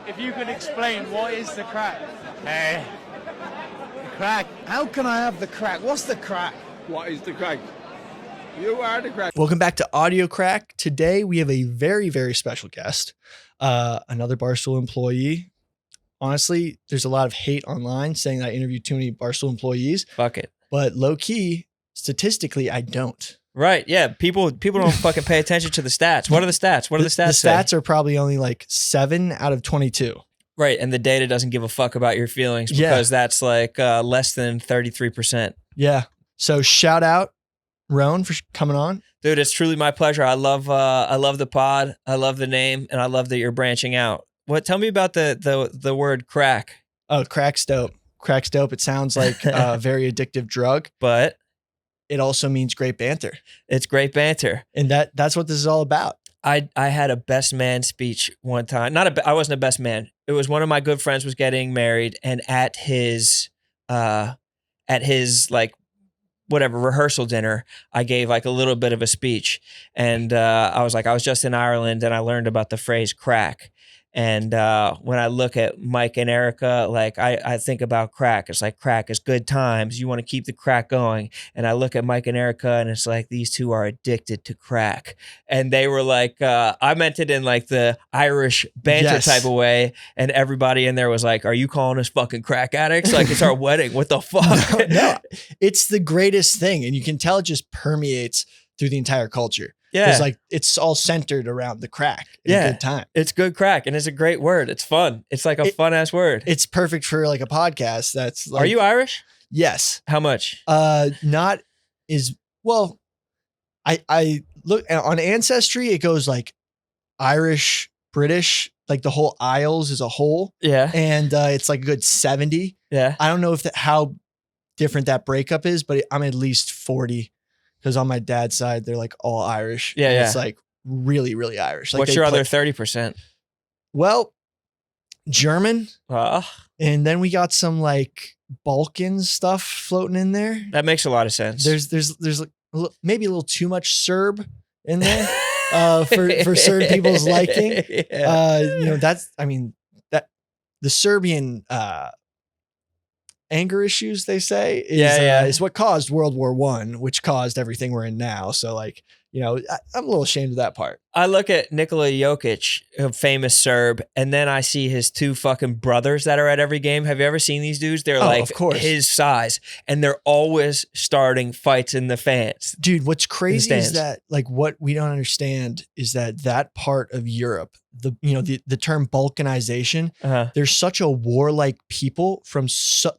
if you could explain what is the crack? Hey, The crack. How can I have the crack? What's the crack? What is the crack? You are the crack. Welcome back to Audio Crack. Today we have a very, very special guest, another Barstool employee. Honestly, there's a lot of hate online saying that I interviewed too many Barstool employees, fuck it. but low key, statistically, I don't. Right, yeah. People don't fucking pay attention to the stats. What are the stats? What are the stats? The stats are probably only like 7 out of 22. Right, and the data doesn't give a fuck about your feelings because that's like less than 33%. Yeah. So shout out Rone for coming on. Dude, it's truly my pleasure. I love the pod. I love the name, and I love that you're branching out. Tell me about the word crack. Oh, crack's dope. Crack's dope. It sounds like a very addictive drug, but it also means great banter. It's great banter, and that's what this is all about. I had a best man speech one time. I wasn't a best man. It was one of my good friends was getting married, and at his like whatever rehearsal dinner, I gave like a little bit of a speech, and I was just in Ireland and I learned about the phrase crack. And when I look at Mike and Erica, like I think about crack. It's like crack is good times. You want to keep the crack going. And I look at Mike and Erica and it's like these two are addicted to crack. And they were like, I meant it in like the Irish banter type of way. And everybody in there was like, are you calling us fucking crack addicts? Like it's our wedding. What the fuck? No, it's the greatest thing. And you can tell it just permeates through the entire culture. Yeah. It's like it's all centered around the crack. A good time. It's good crack. And it's a great word. It's fun. It's like a fun ass word. It's perfect for like a podcast. That's like, are you Irish? Yes. How much? Not as well. I look on Ancestry, it goes like Irish, British, like the whole Isles as a whole. Yeah. And it's like a good 70. Yeah. I don't know how different that breakup is, but I'm at least 40. Because on my dad's side, they're like all Irish. Yeah, yeah. It's like really, really Irish. Like what's your other 30%? Well, German. And then we got some like Balkan stuff floating in there. that makes a lot of sense. There's like maybe a little too much Serb in there for certain people's liking. Yeah. That the Serbian anger issues, they say, is what caused World War I, which caused everything we're in now. So like, I'm a little ashamed of that part. I look at Nikola Jokic, a famous Serb, and then I see his two fucking brothers that are at every game. Have you ever seen these dudes? They're like of course. His size, and they're always starting fights in the fans. Dude, what's crazy is that like what we don't understand is that part of Europe, the term Balkanization, there's such a warlike people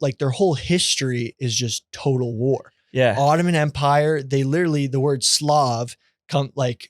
like their whole history is just total war. Yeah. Ottoman Empire, they literally, the word Slav translate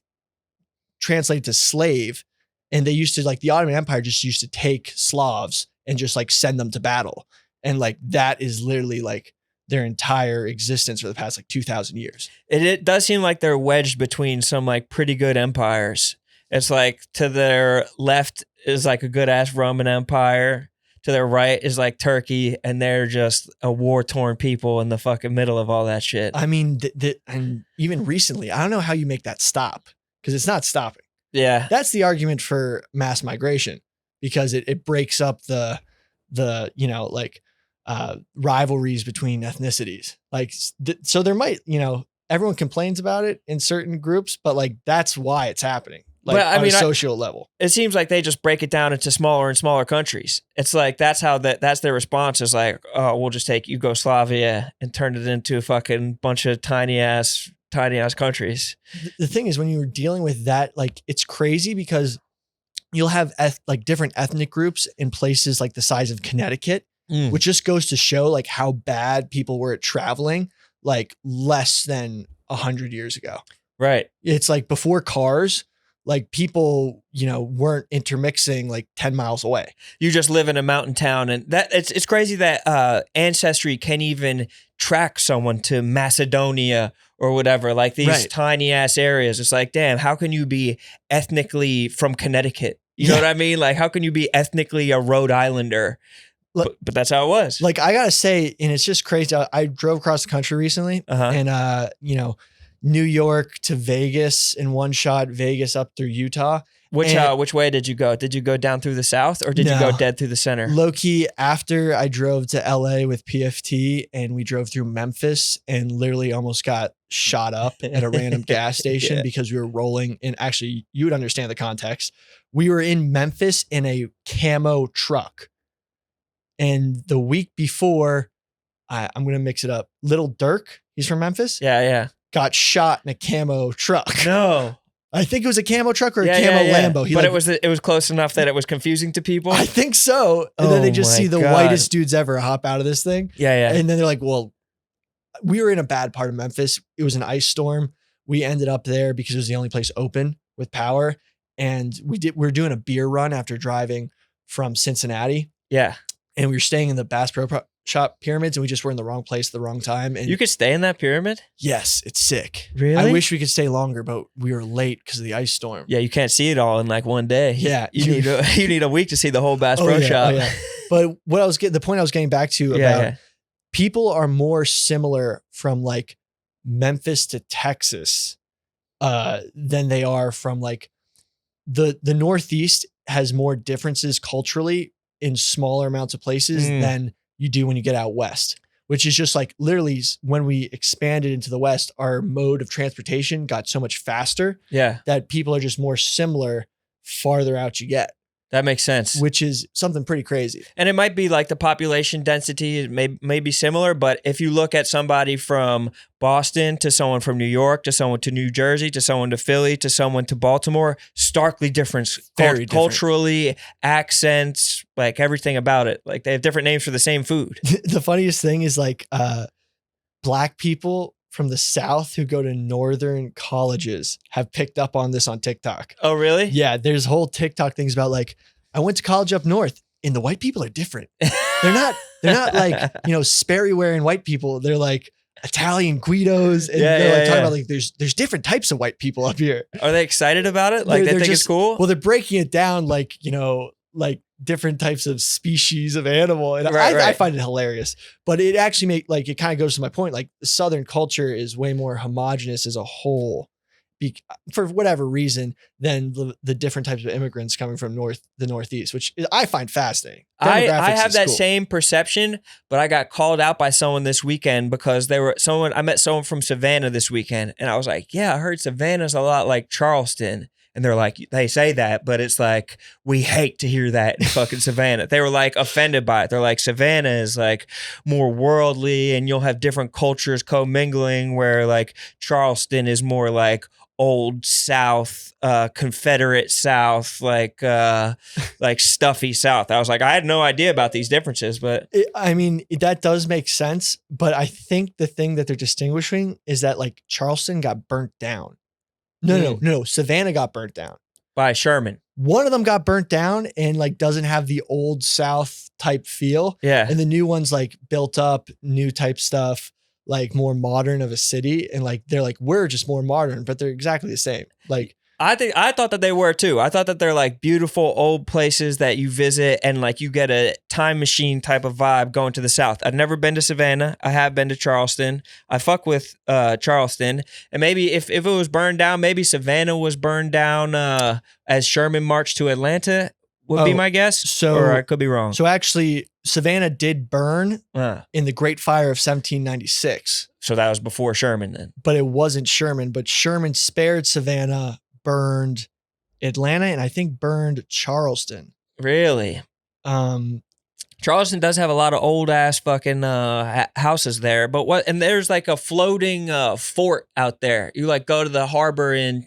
to slave. And they used to like the Ottoman Empire just used to take Slavs and just like send them to battle. And like that is literally like their entire existence for the past like 2,000 years. It does seem like they're wedged between some like pretty good empires. It's like to their left is like a good ass Roman Empire. To their right is like Turkey, and they're just a war-torn people in the fucking middle of all that shit. I mean, and even recently, I don't know how you make that stop because it's not stopping. Yeah. That's the argument for mass migration because it breaks up the rivalries between ethnicities. Like, so there might, everyone complains about it in certain groups, but like, that's why it's happening. Like on a social level. It seems like they just break it down into smaller and smaller countries. It's like, that's their response is like, oh, we'll just take Yugoslavia and turn it into a fucking bunch of tiny ass countries. The thing is, when you're dealing with that, like it's crazy because you'll have different ethnic groups in places like the size of Connecticut, which just goes to show like how bad people were at traveling, like less than 100 years ago. Right. It's like before cars, like people, weren't intermixing like 10 miles away. You just live in a mountain town, and that it's crazy that Ancestry can even track someone to Macedonia or whatever, like these tiny ass areas. It's like, damn, how can you be ethnically from Connecticut? You know what I mean? Like, how can you be ethnically a Rhode Islander? But that's how it was. Like, I gotta say, and it's just crazy. I drove across the country recently, and New York to Vegas in one shot, Vegas up through Utah. Which way did you go? Did you go down through the south or did you go dead through the center? Low key, after I drove to LA with PFT and we drove through Memphis and literally almost got shot up at a random gas station because we were rolling in. Actually, you would understand the context. We were in Memphis in a camo truck. And the week before, I'm going to mix it up. Little Dirk, he's from Memphis. Yeah. Got shot in a camo truck. No. I think it was a camo truck or a camo Lambo. But it was close enough that it was confusing to people. I think so. And then they just see the whitest dudes ever hop out of this thing. Yeah. And then they're like, well, we were in a bad part of Memphis. It was an ice storm. We ended up there because it was the only place open with power. And we were doing a beer run after driving from Cincinnati. Yeah. And we were staying in the Bass Pro Shop pyramids and we just were in the wrong place at the wrong time. And you could stay in that pyramid? yes, it's sick. Really? I wish we could stay longer, but we were late because of the ice storm. Yeah, you can't see it all in like one day. Yeah. You need a week to see the whole Bass Pro Shop. Oh, yeah. But the point I was getting back to about people are more similar from like Memphis to Texas than they are from like the Northeast has more differences culturally in smaller amounts of places than you do when you get out west, which is just like literally when we expanded into the West, our mode of transportation got so much faster that people are just more similar farther out you get. That makes sense. Which is something pretty crazy. And it might be like the population density may be similar, but if you look at somebody from Boston to someone from New York to someone to New Jersey to someone to Philly to someone to Baltimore, starkly different. Very different. Culturally, accents, like everything about it. Like they have different names for the same food. The funniest thing is like Black people from the South who go to northern colleges have picked up on this on TikTok. Oh, really? Yeah, there's whole TikTok things about like, I went to college up north and the white people are different. They're not like, Sperry wearing white people. They're like Italian Guidos. And they're like talking about like, there's different types of white people up here. Are they excited about it? Like they think it's cool? Well, they're breaking it down like, like different types of species of animal. And I find it hilarious, but it actually it kind of goes to my point. Like the Southern culture is way more homogenous as a whole for whatever reason than the different types of immigrants coming from the Northeast, which I find fascinating. I have that same perception, but I got called out by someone this weekend because I met someone from Savannah this weekend and I was like, yeah, I heard Savannah's a lot like Charleston. And they're like, they say that, but it's like, we hate to hear that in fucking Savannah. They were like offended by it. They're like, Savannah is like more worldly and you'll have different cultures commingling where like Charleston is more like old South, Confederate South, like stuffy South. I was like, I had no idea about these differences, but that does make sense. But I think the thing that they're distinguishing is that like Charleston got burnt down. No. Savannah got burnt down by Sherman. One of them got burnt down and like doesn't have the old South type feel. Yeah. And the new one's like built up, new type stuff, like more modern of a city. And like, they're like, we're just more modern, but they're exactly the same. Like, I thought that they were too. I thought that they're like beautiful old places that you visit and like you get a time machine type of vibe going to the South. I've never been to Savannah. I have been to Charleston. I fuck with Charleston. And maybe if it was burned down, maybe Savannah was burned down as Sherman marched to Atlanta would be my guess. Or I could be wrong. So actually Savannah did burn in the Great Fire of 1796. So that was before Sherman then. But it wasn't Sherman, but Sherman spared Savannah, burned Atlanta, and I think burned Charleston. Really? Charleston does have a lot of old ass fucking houses there, but and there's like a floating fort out there. You like go to the harbor in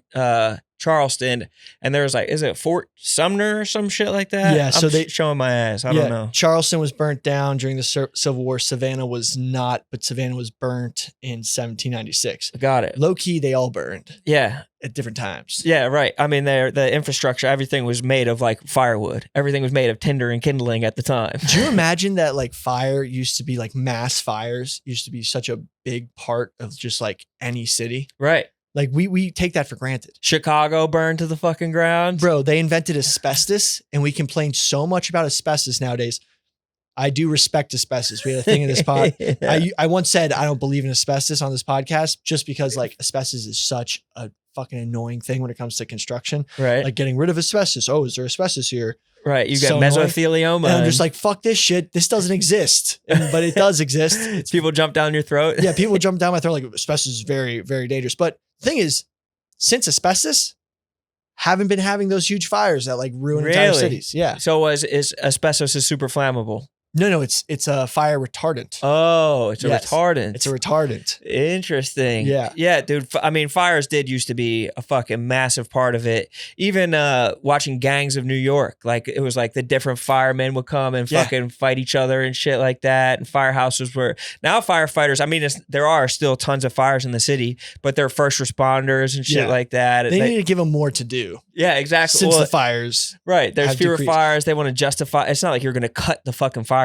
Charleston, and there's like, is it Fort Sumner or some shit like that? Yeah, so they showing my ass. I don't know. Charleston was burnt down during the Civil War. Savannah was not, but Savannah was burnt in 1796. Got it. Low key, they all burned. Yeah. At different times. Yeah, right. I mean, the infrastructure, everything was made of like firewood. Everything was made of tinder and kindling at the time. Do you imagine that like fire used to be like mass fires used to be such a big part of just like any city? Right. Like we take that for granted. Chicago burned to the fucking ground. Bro, they invented asbestos and we complain so much about asbestos nowadays. I do respect asbestos. We had a thing in this pod. I once said I don't believe in asbestos on this podcast just because like asbestos is such a fucking annoying thing when it comes to construction. Right. Like getting rid of asbestos. Oh, is there asbestos here? Right. You got So annoying. mesothelioma. And I'm just like, fuck this shit. This doesn't exist. But it does exist. It's, people jump down your throat. yeah, people jump down my throat like asbestos is very, very dangerous. But the thing is, since asbestos, haven't been having those huge fires that like ruin entire Really? cities. Yeah. So is asbestos is super flammable? No, it's a fire retardant. Oh, it's a Yes. retardant. It's a retardant. Interesting. Yeah. Yeah, dude. I mean, fires did used to be a fucking massive part of it. Even watching Gangs of New York, like it was like the different firemen would come and Yeah. fucking fight each other and shit like that. And firehouses were now firefighters. I mean, there are still tons of fires in the city, but they're first responders and shit Yeah. like that. They need to give them more to do yeah, exactly. since Well, the fires. right. There's have fewer decreased. fires. They want to justify. It's not like you're going to cut the fucking firefighters.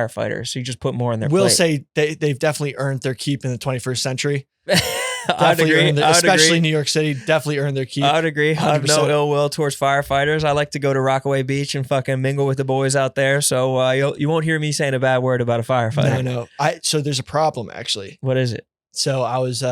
So you just put more in their Will plate. say they've definitely earned their keep in the 21st century. I'd Definitely agree. earned especially New York City, definitely earned their keep. I would agree. I have no 100%. ill will towards firefighters. I like to go to Rockaway Beach and fucking mingle with the boys out there. So you won't hear me saying a bad word about a firefighter. No. So there's a problem actually. What is it? So I was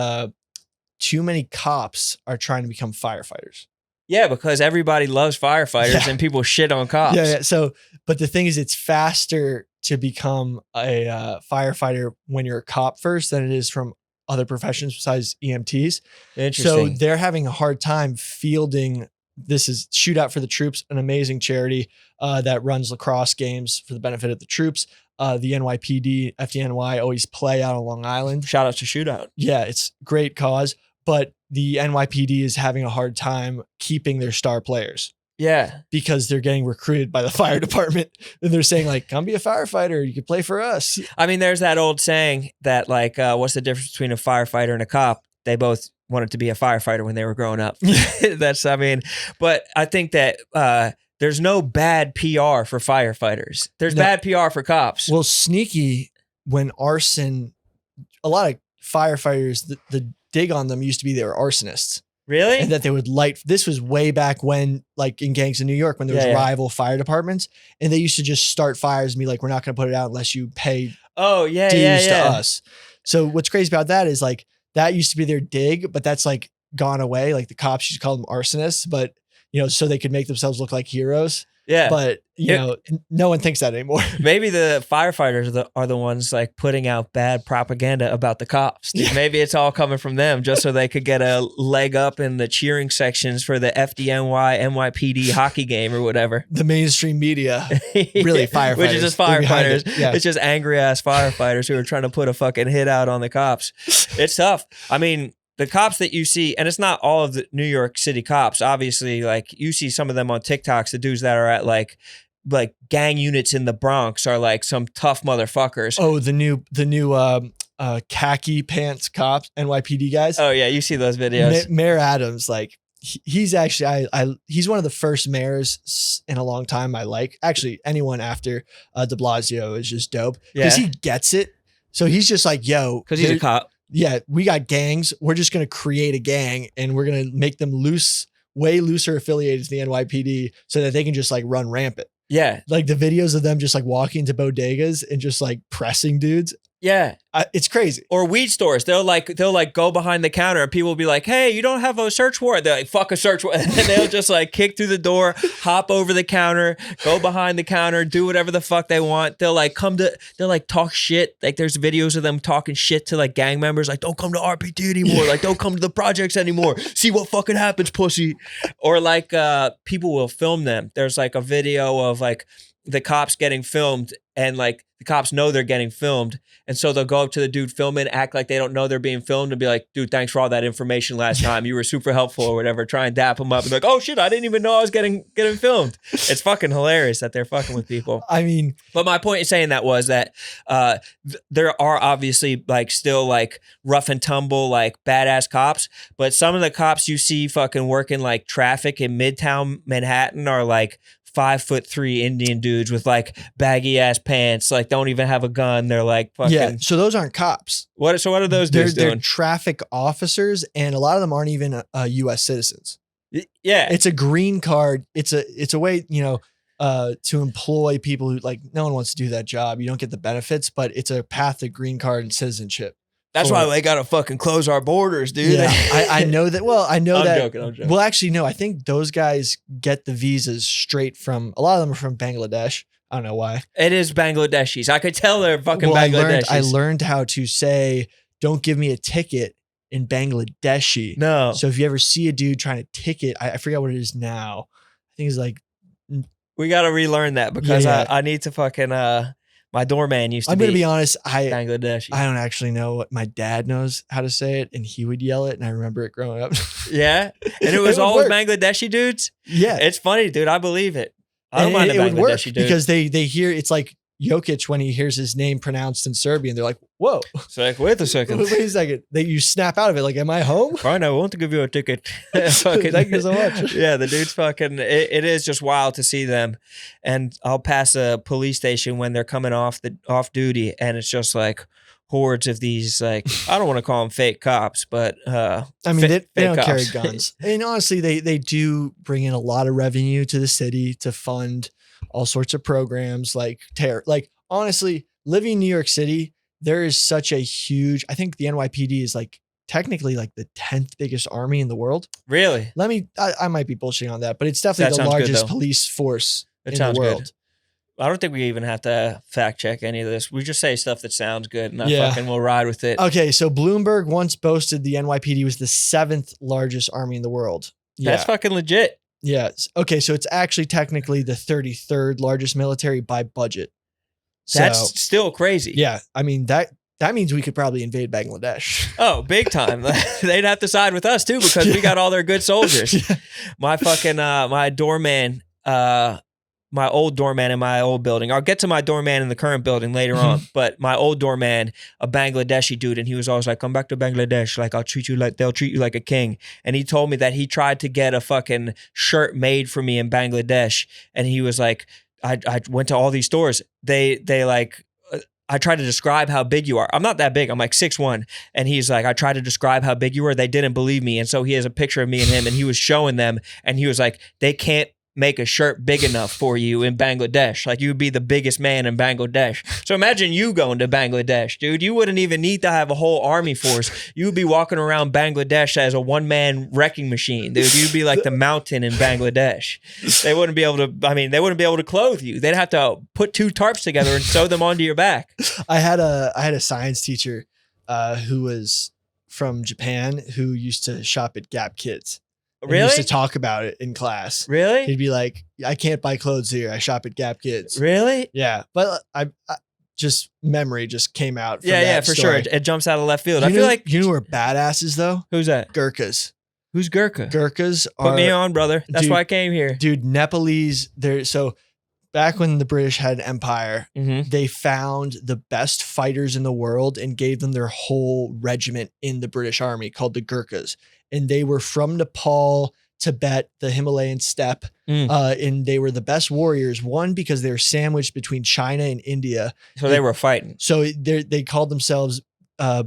too many cops are trying to become firefighters. Yeah, because everybody loves firefighters Yeah. and people shit on cops. Yeah. So, but the thing is, it's faster to become a firefighter when you're a cop first than it is from other professions besides EMTs. So Interesting. they're having a hard time fielding. This is Shootout for the Troops, an amazing charity that runs lacrosse games for the benefit of the troops. The NYPD, FDNY always play out on Long Island. Shout out to Shootout. Yeah, it's great cause, but the NYPD is having a hard time keeping their star players Yeah. because they're getting recruited by the fire department. And they're saying like, come be a firefighter. You could play for us. I mean, there's that old saying that like, what's the difference between a firefighter and a cop? They both wanted to be a firefighter when they were growing up. But I think that there's no bad PR for firefighters. There's No. bad PR for cops. Well, sneaky when arson, a lot of firefighters, the dig on them used to be they were arsonists Really? and that they would light. This was way back when, like in Gangs in New York, when there was Yeah, yeah. rival fire departments and they used to just start fires and be like, we're not going to put it out unless you pay Oh, yeah, dues yeah, to yeah. us. So what's crazy about that is like, that used to be their dig, but that's like gone away. Like the cops used to call them arsonists, but so they could make themselves look like heroes. Yeah. But no one thinks that anymore. Maybe the firefighters are the ones like putting out bad propaganda about the cops. Dude, maybe it's all coming from them just so they could get a leg up in the cheering sections for the FDNY NYPD hockey game or whatever. The mainstream media, really firefighters. Which is just They're behind firefighters. it. Yeah. It's just angry ass firefighters who are trying to put a fucking hit out on the cops. It's tough. I mean, the cops that you see, and it's not all of the New York City cops, obviously, like you see some of them on TikToks, the dudes that are at like gang units in the Bronx are like some tough motherfuckers. Oh, the new khaki pants cops, NYPD guys. Oh yeah, you see those videos. Mayor Adams, like he's actually he's one of the first mayors in a long time I like. Actually, anyone after De Blasio is just dope because he gets it. So he's just like, yo, Because he's a cop. Yeah, we got gangs. We're just gonna create a gang and we're gonna make them way looser affiliated to the NYPD so that they can just like run rampant. Yeah. Like the videos of them just like walking into bodegas and just like pressing dudes. Yeah. It's crazy. Or weed stores. They'll go behind the counter and people will be like, hey, you don't have a search warrant. They're like, fuck a search warrant. And they'll just like kick through the door, hop over the counter, go behind the counter, do whatever the fuck they want. They'll like talk shit. Like there's videos of them talking shit to like gang members. Like, don't come to RPT anymore. Like, don't come to the projects anymore. See what fucking happens, pussy. Or like people will film them. There's like a video of like the cops getting filmed and like the cops know they're getting filmed. And so they'll go up to the dude filming, act like they don't know they're being filmed and be like, dude, thanks for all that information last time. You were super helpful or whatever. Try and dap them up and be like, oh shit, I didn't even know I was getting filmed. It's fucking hilarious that they're fucking with people. I mean, But my point in saying that was that there are obviously like still like rough and tumble, like badass cops. But some of the cops you see fucking working like traffic in Midtown Manhattan are like 5'3" Indian dudes with like baggy ass pants, like don't even have a gun. They're like fucking. yeah. So those aren't cops. What are those dudes They're doing? traffic officers, and a lot of them aren't even U.S. citizens. Yeah. It's a green card. It's a way, to employ people who like no one wants to do that job. You don't get the benefits, but it's a path to green card and citizenship That's why they gotta fucking close our borders, dude. Yeah, I know that. Well, I know I'm that. joking. Well, actually, no. I think those guys get the visas straight from. A lot of them are from Bangladesh. I don't know why. It is Bangladeshis. I could tell they're fucking Well, Bangladeshis. I learned how to say, "Don't give me a ticket" in Bangladeshi. No. So if you ever see a dude trying to ticket, I forget what it is now. I think it's like. We got to relearn that because Yeah. I need to fucking, my doorman used to I'm be gonna be honest. Bangladeshi. I don't actually know what my dad knows how to say it, and he would yell it, and I remember it growing up. Yeah. And it was would always work. Bangladeshi dudes. Yeah, It's funny, dude. I believe it. I don't mind a it would work Bangladeshi dude. because they hear it's like Jokic when he hears his name pronounced in Serbian. They're like, "Whoa, It's like, wait a second. wait a second." You snap out of it. Like, "Am I home?" Fine, I want to give you a ticket. Fucking, Thank you so much. Yeah, the dude's fucking. It is just wild to see them, and I'll pass a police station when they're coming off duty, and it's just like hordes of these. Like, I don't want to call them fake cops, but I mean, they don't cops. carry guns, and honestly, they do bring in a lot of revenue to the city to fund all sorts of programs like terror. Like, honestly, living in New York City, there is such a huge. I think the NYPD is like technically like the 10th biggest army in the world. Really, I might be bullshitting on that, but it's definitely That the sounds good, largest though. police force That in sounds the good. world. I don't think we even have to fact check any of this. We just say stuff that sounds good, and I Yeah. fucking will ride with it. Okay, so Bloomberg once boasted the NYPD was the 7th largest army in the world. Yeah. That's fucking legit. Yeah. Okay, so it's actually technically the 33rd largest military by budget. That's So, still crazy. yeah. I mean, that means we could probably invade Bangladesh. Oh, big time. They'd have to side with us too because we got all their good soldiers. Yeah. My fucking my doorman, my old doorman in my old building. I'll get to my doorman in the current building later on, but my old doorman, a Bangladeshi dude, and he was always like, "Come back to Bangladesh, like they'll treat you like a king." And he told me that he tried to get a fucking shirt made for me in Bangladesh, and he was like, I went to all these stores. They like. I tried to describe how big you are. I'm not that big. I'm like 6'1". And he's like, I tried to describe how big you are. They didn't believe me. And so he has a picture of me and him, and he was showing them. And he was like, they can't make a shirt big enough for you in Bangladesh. Like, you would be the biggest man in Bangladesh. So imagine you going to Bangladesh, dude. You wouldn't even need to have a whole army force. You would be walking around Bangladesh as a one-man wrecking machine, dude. You'd be like the mountain in Bangladesh. They wouldn't be able to clothe you. They'd have to put 2 tarps together and sew them onto your back. I had a science teacher who was from Japan who used to shop at Gap Kids. And he Really? used to talk about it in class. Really? He'd be like, "I can't buy clothes here. I shop at Gap Kids." Really? Yeah, but I just memory just came out. From Yeah, that for story. sure. It jumps out of left field. I You feel know- like you know who are badasses though? who's that? Gurkhas. Who's Gurkha? Gurkhas are Put me on, brother. That's Dude. why I came here. dude Nepalese. So back when the British had an empire, Mm-hmm. they found the best fighters in the world and gave them their whole regiment in the British Army called the Gurkhas, and they were from Nepal, Tibet, the Himalayan steppe, and they were the best warriors. One, because they were sandwiched between China and India. So they were fighting. So they called themselves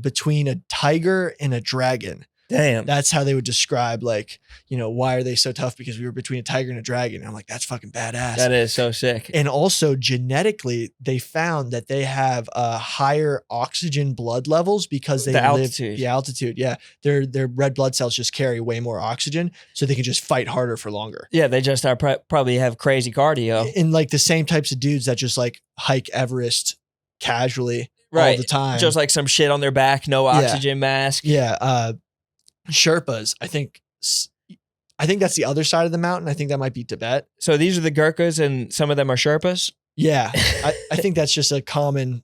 between a tiger and a dragon. Damn. That's how they would describe, like, why are they so tough? Because we were between a tiger and a dragon. And I'm like, that's fucking badass. That is so sick. And also genetically, they found that they have higher oxygen blood levels because they The live altitude. the altitude. Yeah, their red blood cells just carry way more oxygen, so they can just fight harder for longer. Yeah, they just are probably have crazy cardio. And like the same types of dudes that just like hike Everest casually all the time. Just like some shit on their back, no oxygen mask. Yeah, Sherpas. I think that's the other side of the mountain. I think that might be Tibet. So these are the Gurkhas, and some of them are Sherpas. Yeah, I think that's just a common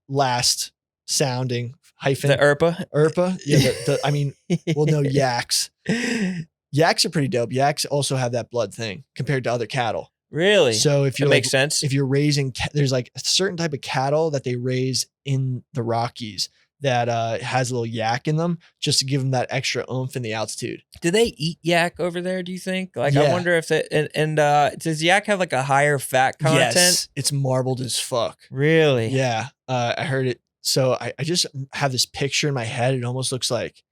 last sounding hyphen. The Irpa. Yeah, well, no, yaks. Yaks are pretty dope. Yaks also have that blood thing compared to other cattle. Really? So if That you're makes sense. if you're raising, there's like a certain type of cattle that they raise in the Rockies that has a little yak in them just to give them that extra oomph in the altitude. Do they eat yak over there, do you think? Like, Yeah. I wonder if does yak have like a higher fat content? Yes, it's marbled as fuck. Really? Yeah, I heard it. So I just have this picture in my head. It almost looks like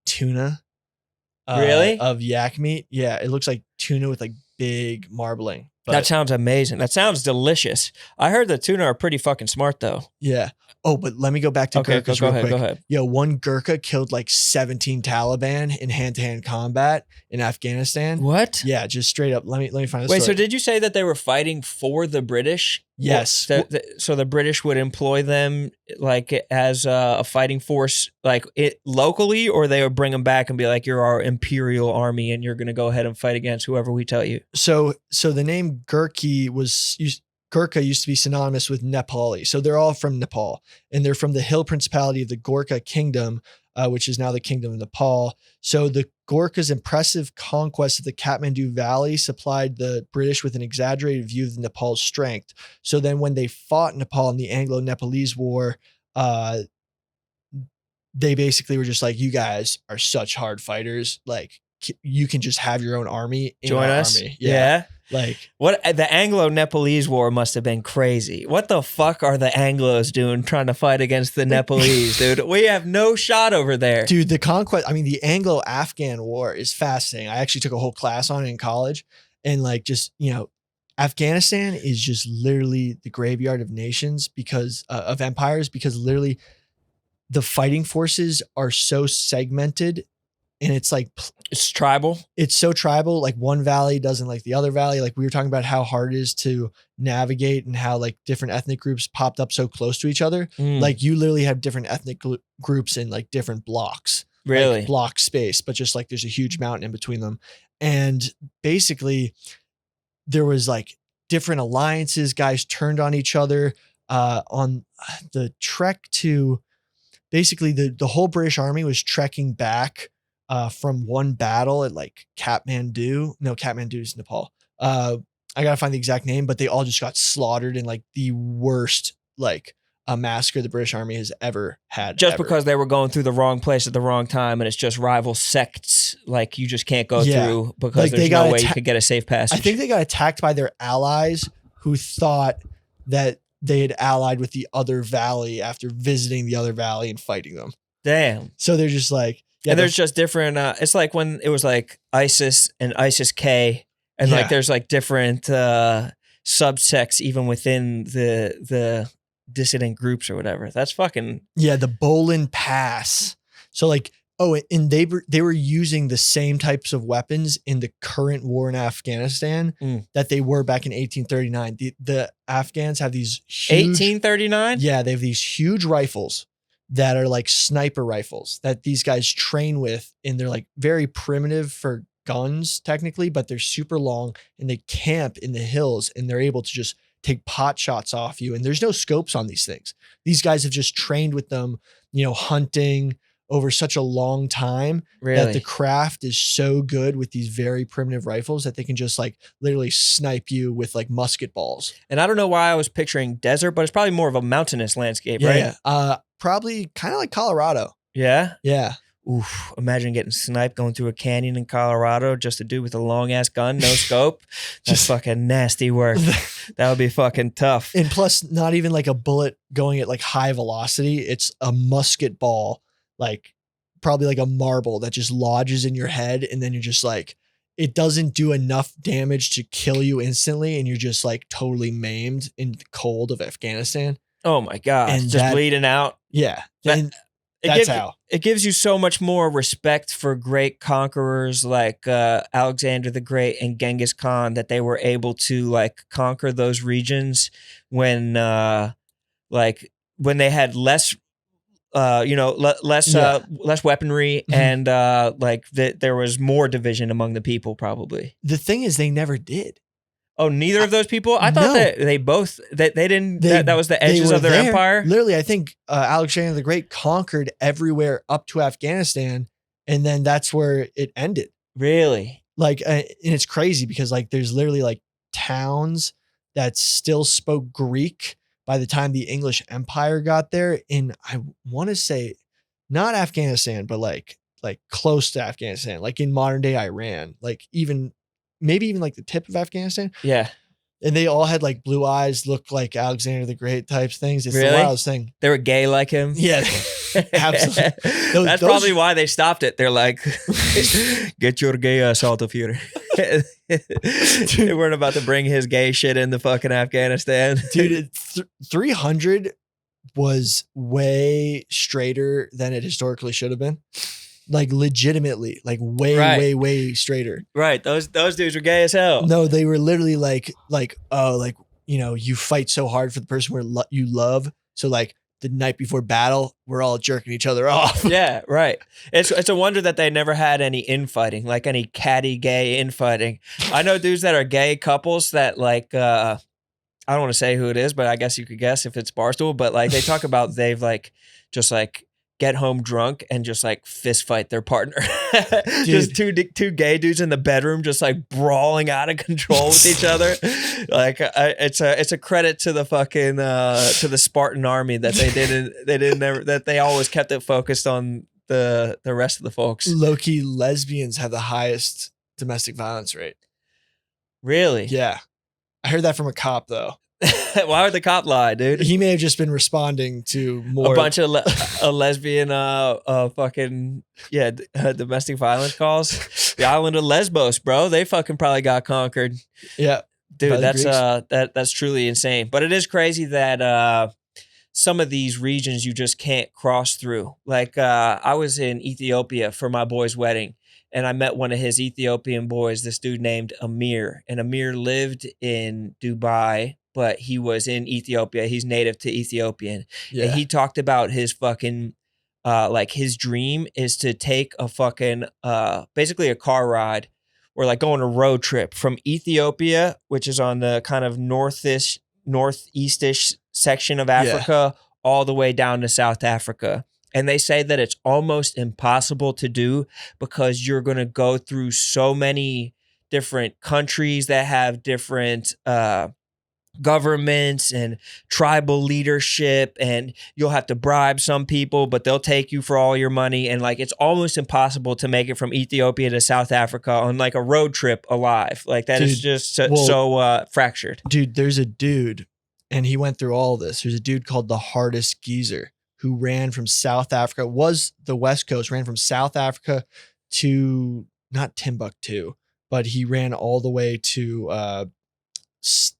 tuna. Really? Of yak meat. Yeah, it looks like tuna with like big marbling. But That sounds amazing. That sounds delicious. I heard the tuna are pretty fucking smart though. yeah. Oh, but let me go back to Okay, Gurkhas go real ahead, quick. go ahead. Yo, one Gurkha killed like 17 Taliban in hand-to-hand combat in Afghanistan. What? Yeah, just straight up. Let me find a Wait, story. so did you say that they were fighting for the British? Yes. So the British would employ them like as a fighting force, like it locally, or they would bring them back and be like, "You're our imperial army, and you're going to go ahead and fight against whoever we tell you." So the name Gurkha used to be synonymous with Nepali. So they're all from Nepal, and they're from the hill principality of the Gorkha kingdom, which is now the kingdom of Nepal. So the Gorkhas' impressive conquest of the Kathmandu Valley supplied the British with an exaggerated view of Nepal's strength. So then when they fought Nepal in the Anglo-Nepalese War, they basically were just like, you guys are such hard fighters. Like, you can just have your own army in Join our us. army. Yeah. Like, What the Anglo-Nepalese War must have been crazy. What the fuck are the Anglos doing trying to fight against the Nepalese, dude? We have no shot over there. dude, the conquest, I mean, the Anglo-Afghan War is fascinating. I actually took a whole class on it in college, and like, just, Afghanistan is just literally the graveyard of nations because of empires, because literally the fighting forces are so segmented, and it's like, It's tribal. it's so tribal. Like, one valley doesn't like the other valley. Like, we were talking about how hard it is to navigate and how like different ethnic groups popped up so close to each other. Mm, Like, you literally have different ethnic groups in like different blocks. really? Like, block space, but just like there's a huge mountain in between them. And basically there was like different alliances, guys turned on each other on the trek to basically the whole British army was trekking back from one battle at like Kathmandu. No, Kathmandu is Nepal. I gotta find the exact name, but they all just got slaughtered in like the worst like a massacre the British army has ever had. Just ever. because they were going through the wrong place at the wrong time, and it's just rival sects, like you just can't go Yeah. through because Like, there's they no got way you could get a safe passage. I think they got attacked by their allies who thought that they had allied with the other valley after visiting the other valley and fighting them. Damn. So they're just like, yeah, And there's just different. It's like when it was like ISIS and ISIS-K, and Yeah. like there's like different subsects even within the dissident groups or whatever. That's fucking. yeah, the Bolan Pass. So like, oh, and they were using the same types of weapons in the current war in Afghanistan that they were back in 1839. The Afghans have these huge 1839. Yeah, they have these huge rifles that are like sniper rifles that these guys train with, and they're like very primitive for guns technically, but they're super long, and they camp in the hills, and they're able to just take pot shots off you. And there's no scopes on these things. These guys have just trained with them, hunting over such a long time Really? that the craft is so good with these very primitive rifles that they can just like literally snipe you with like musket balls. And I don't know why I was picturing desert, but it's probably more of a mountainous landscape, right? Yeah. Probably kind of like Colorado. Yeah. Yeah. Oof, imagine getting sniped going through a canyon in Colorado, just a dude with a long ass gun, no scope. That's Just- fucking nasty work. That would be fucking tough. And plus, not even like a bullet going at like high velocity. It's a musket ball, like probably like a marble that just lodges in your head. And then you're just like, it doesn't do enough damage to kill you instantly. And you're just like totally maimed in the cold of Afghanistan. Oh my God. And Just that- bleeding out. Yeah. That- And It that's gives, how. It gives you so much more respect for great conquerors like Alexander the Great and Genghis Khan, that they were able to like conquer those regions when when they had less less weaponry, Mhm. and there was more division among the people probably. The thing is, they never did. Oh, neither of those people? I thought No. that they both they didn't They- that was the They edges were of their there. empire. Literally, I think Alexander the Great conquered everywhere up to Afghanistan, and then that's where it ended. Really? Like, and it's crazy because like there's literally like towns that still spoke Greek by the time the English Empire got there. In, I want to say, not Afghanistan, but like close to Afghanistan, like in modern day Iran, like maybe even like the tip of Afghanistan. Yeah. And they all had like blue eyes, look like Alexander the Great types things. It's Really? the wildest thing. They were gay like him. Yeah, absolutely. That's those- probably why they stopped it. They're like, get your gay ass out of here. They weren't about to bring his gay shit into fucking Afghanistan. Dude, 300 was way straighter than it historically should have been. Like legitimately, like way straighter. Right. Those dudes were gay as hell. No, they were literally like, oh, like, you know, you fight so hard for the person you love. So like the night before battle, we're all jerking each other off. Yeah, right. It's a wonder that they never had any infighting, like any catty gay infighting. I know dudes that are gay couples that like, I don't want to say who it is, but I guess you could guess if it's Barstool. But like they talk about they've like just like get home drunk and just like fist fight their partner. Just two gay dudes in the bedroom, just like brawling out of control with each other. Like it's a credit to the fucking to the Spartan army that that they always kept it focused on the rest of the folks. Low-key lesbians have the highest domestic violence rate. Really? Yeah. I heard that from a cop though. Why would the cop lie, dude? He may have just been responding to more a bunch of lesbian fucking domestic violence calls. The island of Lesbos, bro. They fucking probably got conquered. Yeah. Dude, that's truly insane. But it is crazy that some of these regions you just can't cross through. Like I was in Ethiopia for my boy's wedding. And I met one of his Ethiopian boys, this dude named Amir. And Amir lived in Dubai, but he was in Ethiopia. He's native to Ethiopian. Yeah. And he talked about his fucking, like his dream is to take a fucking, basically a car ride or like go on a road trip from Ethiopia, which is on the kind of northeast-ish section of Africa, all the way down to South Africa. And they say that it's almost impossible to do because you're going to go through so many different countries that have different governments and tribal leadership, and you'll have to bribe some people, but they'll take you for all your money. And like, it's almost impossible to make it from Ethiopia to South Africa on like a road trip alive. Like that is just so fractured. Dude, there's a dude, and he went through all this. There's a dude called the Hardest Geezer who ran from South Africa, was the West Coast, ran from South Africa to not Timbuktu, but he ran all the way to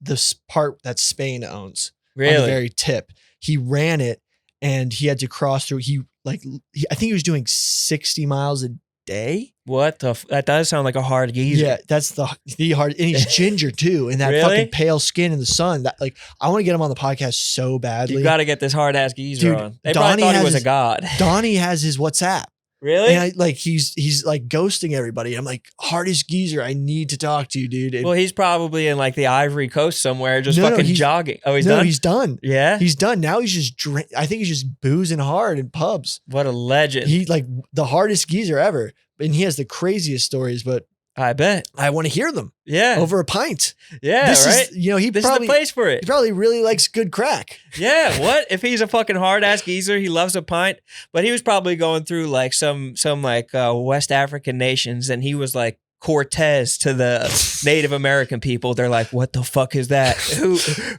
this part that Spain owns. Really? On the very tip. He ran it and he had to cross through. I think he was doing 60 miles a day. What that does sound like a hard geezer. Yeah, that's the hard, and he's ginger too, and that fucking pale skin in the sun. That like, I want to get him on the podcast so badly. You got to get this hard ass geezer Dude, on. They probably thought he was a god. Donnie has his WhatsApp. Really? And he's like ghosting everybody. I'm like, Hardest Geezer, I need to talk to you, dude. And well, he's probably in like the Ivory Coast somewhere, just fucking jogging. Oh, he's done? He's done. Yeah? He's done. Now he's just I think he's just boozing hard in pubs. What a legend. He like the hardest geezer ever. And he has the craziest stories, but I bet. I want to hear them. Yeah. Over a pint. Yeah, this right? Is, you know, this is the place for it. He probably really likes good crack. Yeah, what? If he's a fucking hard-ass geezer, he loves a pint. But he was probably going through like some like West African nations, and he was like Cortez to the Native American people. They're like, what the fuck is that?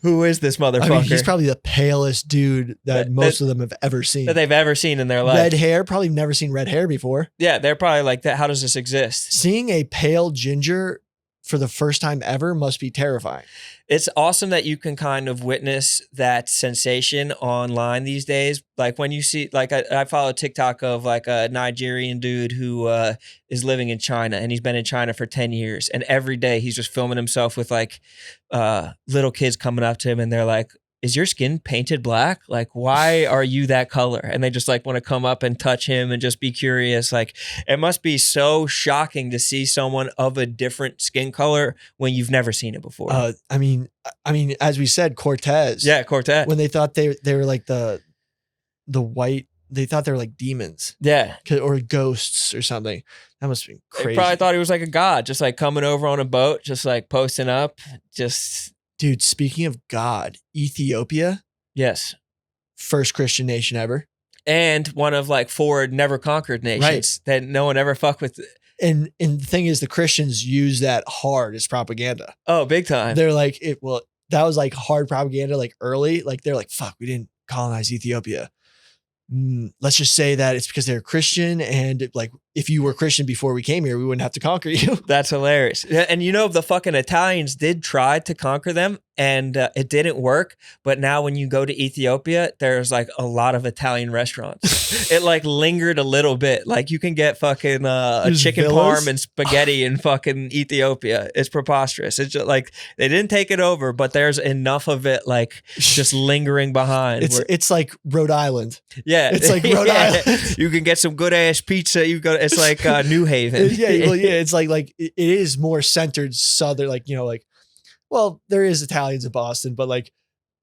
Who is this motherfucker? I mean, he's probably the palest dude that most of them have ever seen. That they've ever seen in their life. Red hair, probably never seen red hair before. Yeah, they're probably like that. How does this exist? Seeing a pale ginger for the first time ever must be terrifying. It's awesome that you can kind of witness that sensation online these days. Like when you see, like I follow a TikTok of like a Nigerian dude who is living in China, and he's been in China for 10 years. And every day he's just filming himself with like little kids coming up to him, and they're like, is your skin painted black? Like, why are you that color? And they just like want to come up and touch him and just be curious. Like, it must be so shocking to see someone of a different skin color when you've never seen it before. I mean, as we said, Cortez. Yeah, Cortez. When they thought they were like the white, they thought they were like demons. Yeah. Or ghosts or something. That must be crazy. They probably thought he was like a god, just like coming over on a boat, just like posting up, just... Dude, speaking of God, Ethiopia. Yes. First Christian nation ever. And one of like 4 never conquered nations that no one ever fucked with. And the thing is, the Christians use that hard as propaganda. Oh, big time. They're like, that was like hard propaganda, like early. Like they're like, fuck, we didn't colonize Ethiopia. Let's just say that it's because they're Christian, and like if you were Christian before we came here, we wouldn't have to conquer you. That's hilarious. And the fucking Italians did try to conquer them and it didn't work. But now when you go to Ethiopia, there's like a lot of Italian restaurants. It like lingered a little bit. Like you can get fucking a chicken parm and spaghetti in fucking Ethiopia. It's preposterous. It's just like they didn't take it over, but there's enough of it like just lingering behind. It's like Rhode Island. Yeah. It's like Rhode Island. You can get some good ass pizza. It's like New Haven. It's like it is more centered southern, well, there is Italians in Boston, but like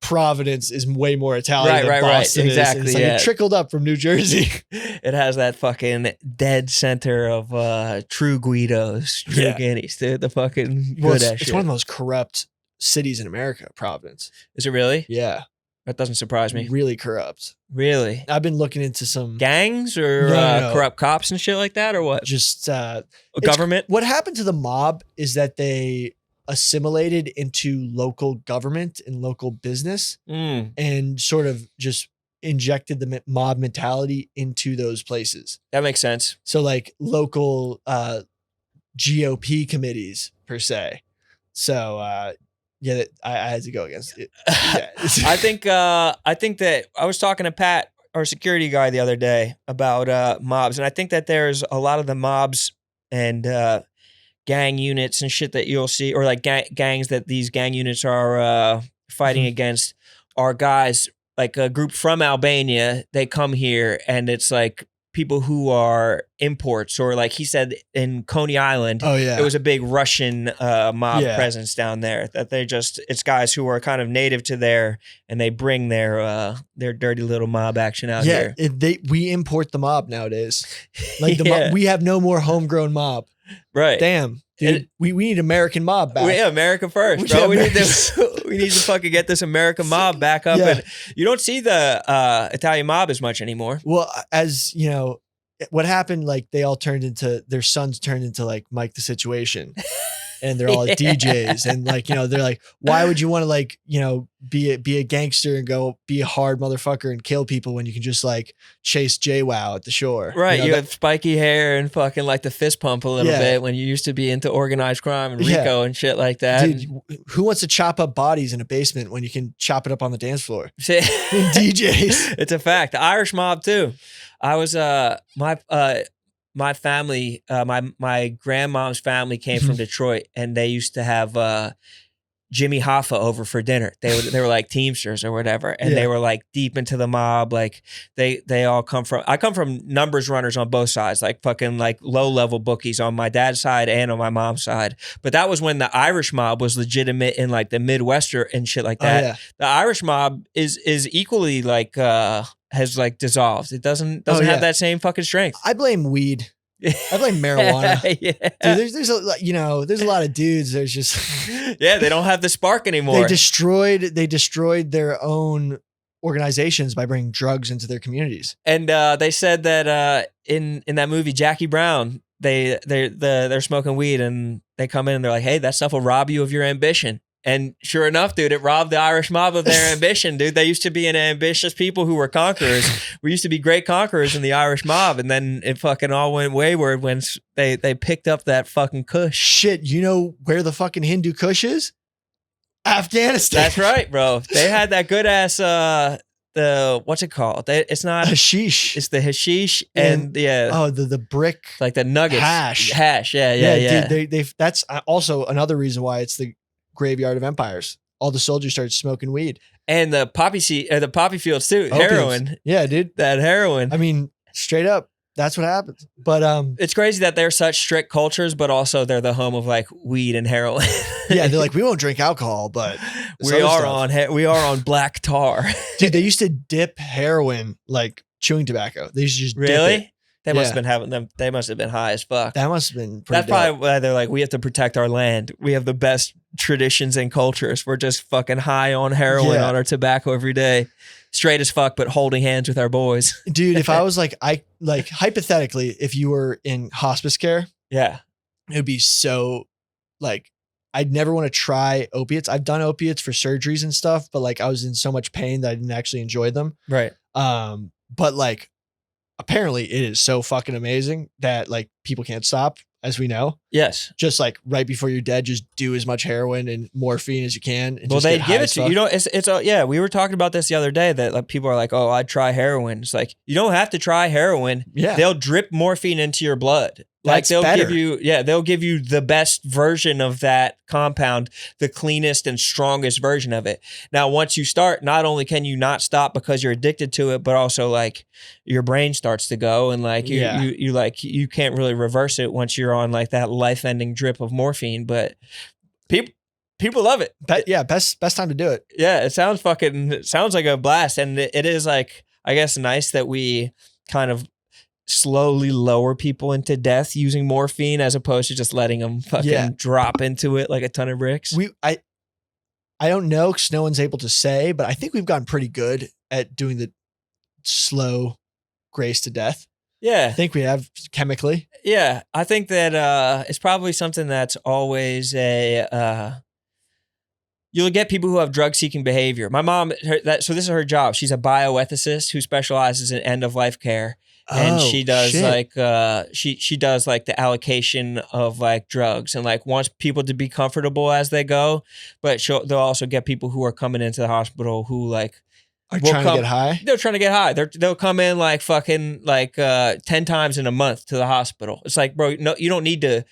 Providence is way more Italian than Boston is. Exactly. It's like it trickled up from New Jersey. It has that fucking dead center of true Guidos, true Guineas, dude. The fucking good ass shit. It's one of the most corrupt cities in America, Providence. Is it really? Yeah. That doesn't surprise me. Really corrupt. Really? I've been looking into some gangs or no. corrupt cops and shit like that, or what? Just government. What happened to the mob is that they assimilated into local government and local business and sort of just injected the mob mentality into those places. That makes sense. So like local GOP committees per se. So I had to go against it. Yeah. I think that I was talking to Pat, our security guy, the other day about mobs, and I think that there's a lot of the mobs and gang units and shit that you'll see, or like gangs that these gang units are fighting against, are guys like a group from Albania. They come here and it's like people who are imports, or like he said in Coney Island, it was a big Russian mob presence down there. That it's guys who are kind of native to there, and they bring their dirty little mob action out here. We import the mob nowadays. Like we have no more homegrown mob. Right. Damn. Dude, we need American mob back. Yeah, America first, bro. We need to fucking get this American mob back up. And you don't see the Italian mob as much anymore. Well, as you know, what happened, like their sons turned into like Mike the Situation. And they're all DJs, and like, they're like, why would you want to be a gangster and go be a hard motherfucker and kill people when you can just like chase JWoww at the shore? Right. You have spiky hair and fucking like the fist pump a little bit when you used to be into organized crime and RICO and shit like that. Dude, who wants to chop up bodies in a basement when you can chop it up on the dance floor? DJs. It's a fact. The Irish mob too. I was my family, my grandmom's family came from Detroit, and they used to have Jimmy Hoffa over for dinner. They were like Teamsters or whatever, and they were like deep into the mob. Like they all come from. I come from numbers runners on both sides, like fucking like low level bookies on my dad's side and on my mom's side. But that was when the Irish mob was legitimate in like the Midwestern and shit like that. The Irish mob is equally like has like dissolved. It doesn't have that same fucking strength. I blame weed. I blame marijuana. Dude, there's a lot of dudes. There's just they don't have the spark anymore. They destroyed their own organizations by bringing drugs into their communities. And they said that in that movie Jackie Brown, they're smoking weed and they come in and they're like, hey, that stuff will rob you of your ambition. And sure enough, dude, it robbed the Irish mob of their ambition, dude. They used to be an ambitious people who were conquerors. We used to be great conquerors in the Irish mob. And then it fucking all went wayward when they picked up that fucking kush. Shit, you know where the fucking Hindu kush is? Afghanistan. That's right, bro. They had that good ass, what's it called? It's not hashish. It's the hashish and the brick. Like the nuggets. Hash. Yeah. Dude, that's also another reason why it's the graveyard of empires. All the soldiers started smoking weed, and the poppy fields too. Opiates. Heroin, dude. That heroin. I mean, straight up, that's what happens. But it's crazy that they're such strict cultures, but also they're the home of like weed and heroin. They're like, we won't drink alcohol, but we are on black tar. Dude, they used to dip heroin like chewing tobacco. They used to just dip it. They must have been having them. They must have been high as fuck. That must have been. That's probably why they're like, we have to protect our land. We have the best traditions and cultures. We're just fucking high on heroin on our tobacco every day, straight as fuck, but holding hands with our boys. Dude, if I was hypothetically, if you were in hospice care, it would be so like. I'd never want to try opiates. I've done opiates for surgeries and stuff, but like I was in so much pain that I didn't actually enjoy them. Right. But like, apparently it is so fucking amazing that like people can't stop, as we know. Yes. Just like right before you're dead, just do as much heroin and morphine as you can. And Well, just they get give high it as to you. fuck. You know, yeah, we were talking about this the other day that like people are like, oh, I'd try heroin. It's like, you don't have to try heroin. Yeah. They'll drip morphine into your blood. Like That's they'll better. they'll give you the best version of that compound, the cleanest and strongest version of it. Now, once you start, not only can you not stop because you're addicted to it, but also like your brain starts to go and like you can't really reverse it once you're on like that life-ending drip of morphine. But people love it. Best time to do it. Yeah, it sounds like a blast, and it is like, I guess, nice that we kind of slowly lower people into death using morphine as opposed to just letting them fucking drop into it like a ton of bricks. I don't know because no one's able to say, but I think we've gotten pretty good at doing the slow grace to death. Yeah. I think we have chemically. Yeah. I think that it's probably something that's always you'll get people who have drug-seeking behavior. My mom, so this is her job. She's a bioethicist who specializes in end-of-life care. And she does like she does like the allocation of like drugs and like wants people to be comfortable as they go, but they'll also get people who are coming into the hospital who like are trying to get high. They're trying to get high. They'll come in like fucking like 10 times in a month to the hospital. It's like, bro, no, you don't need to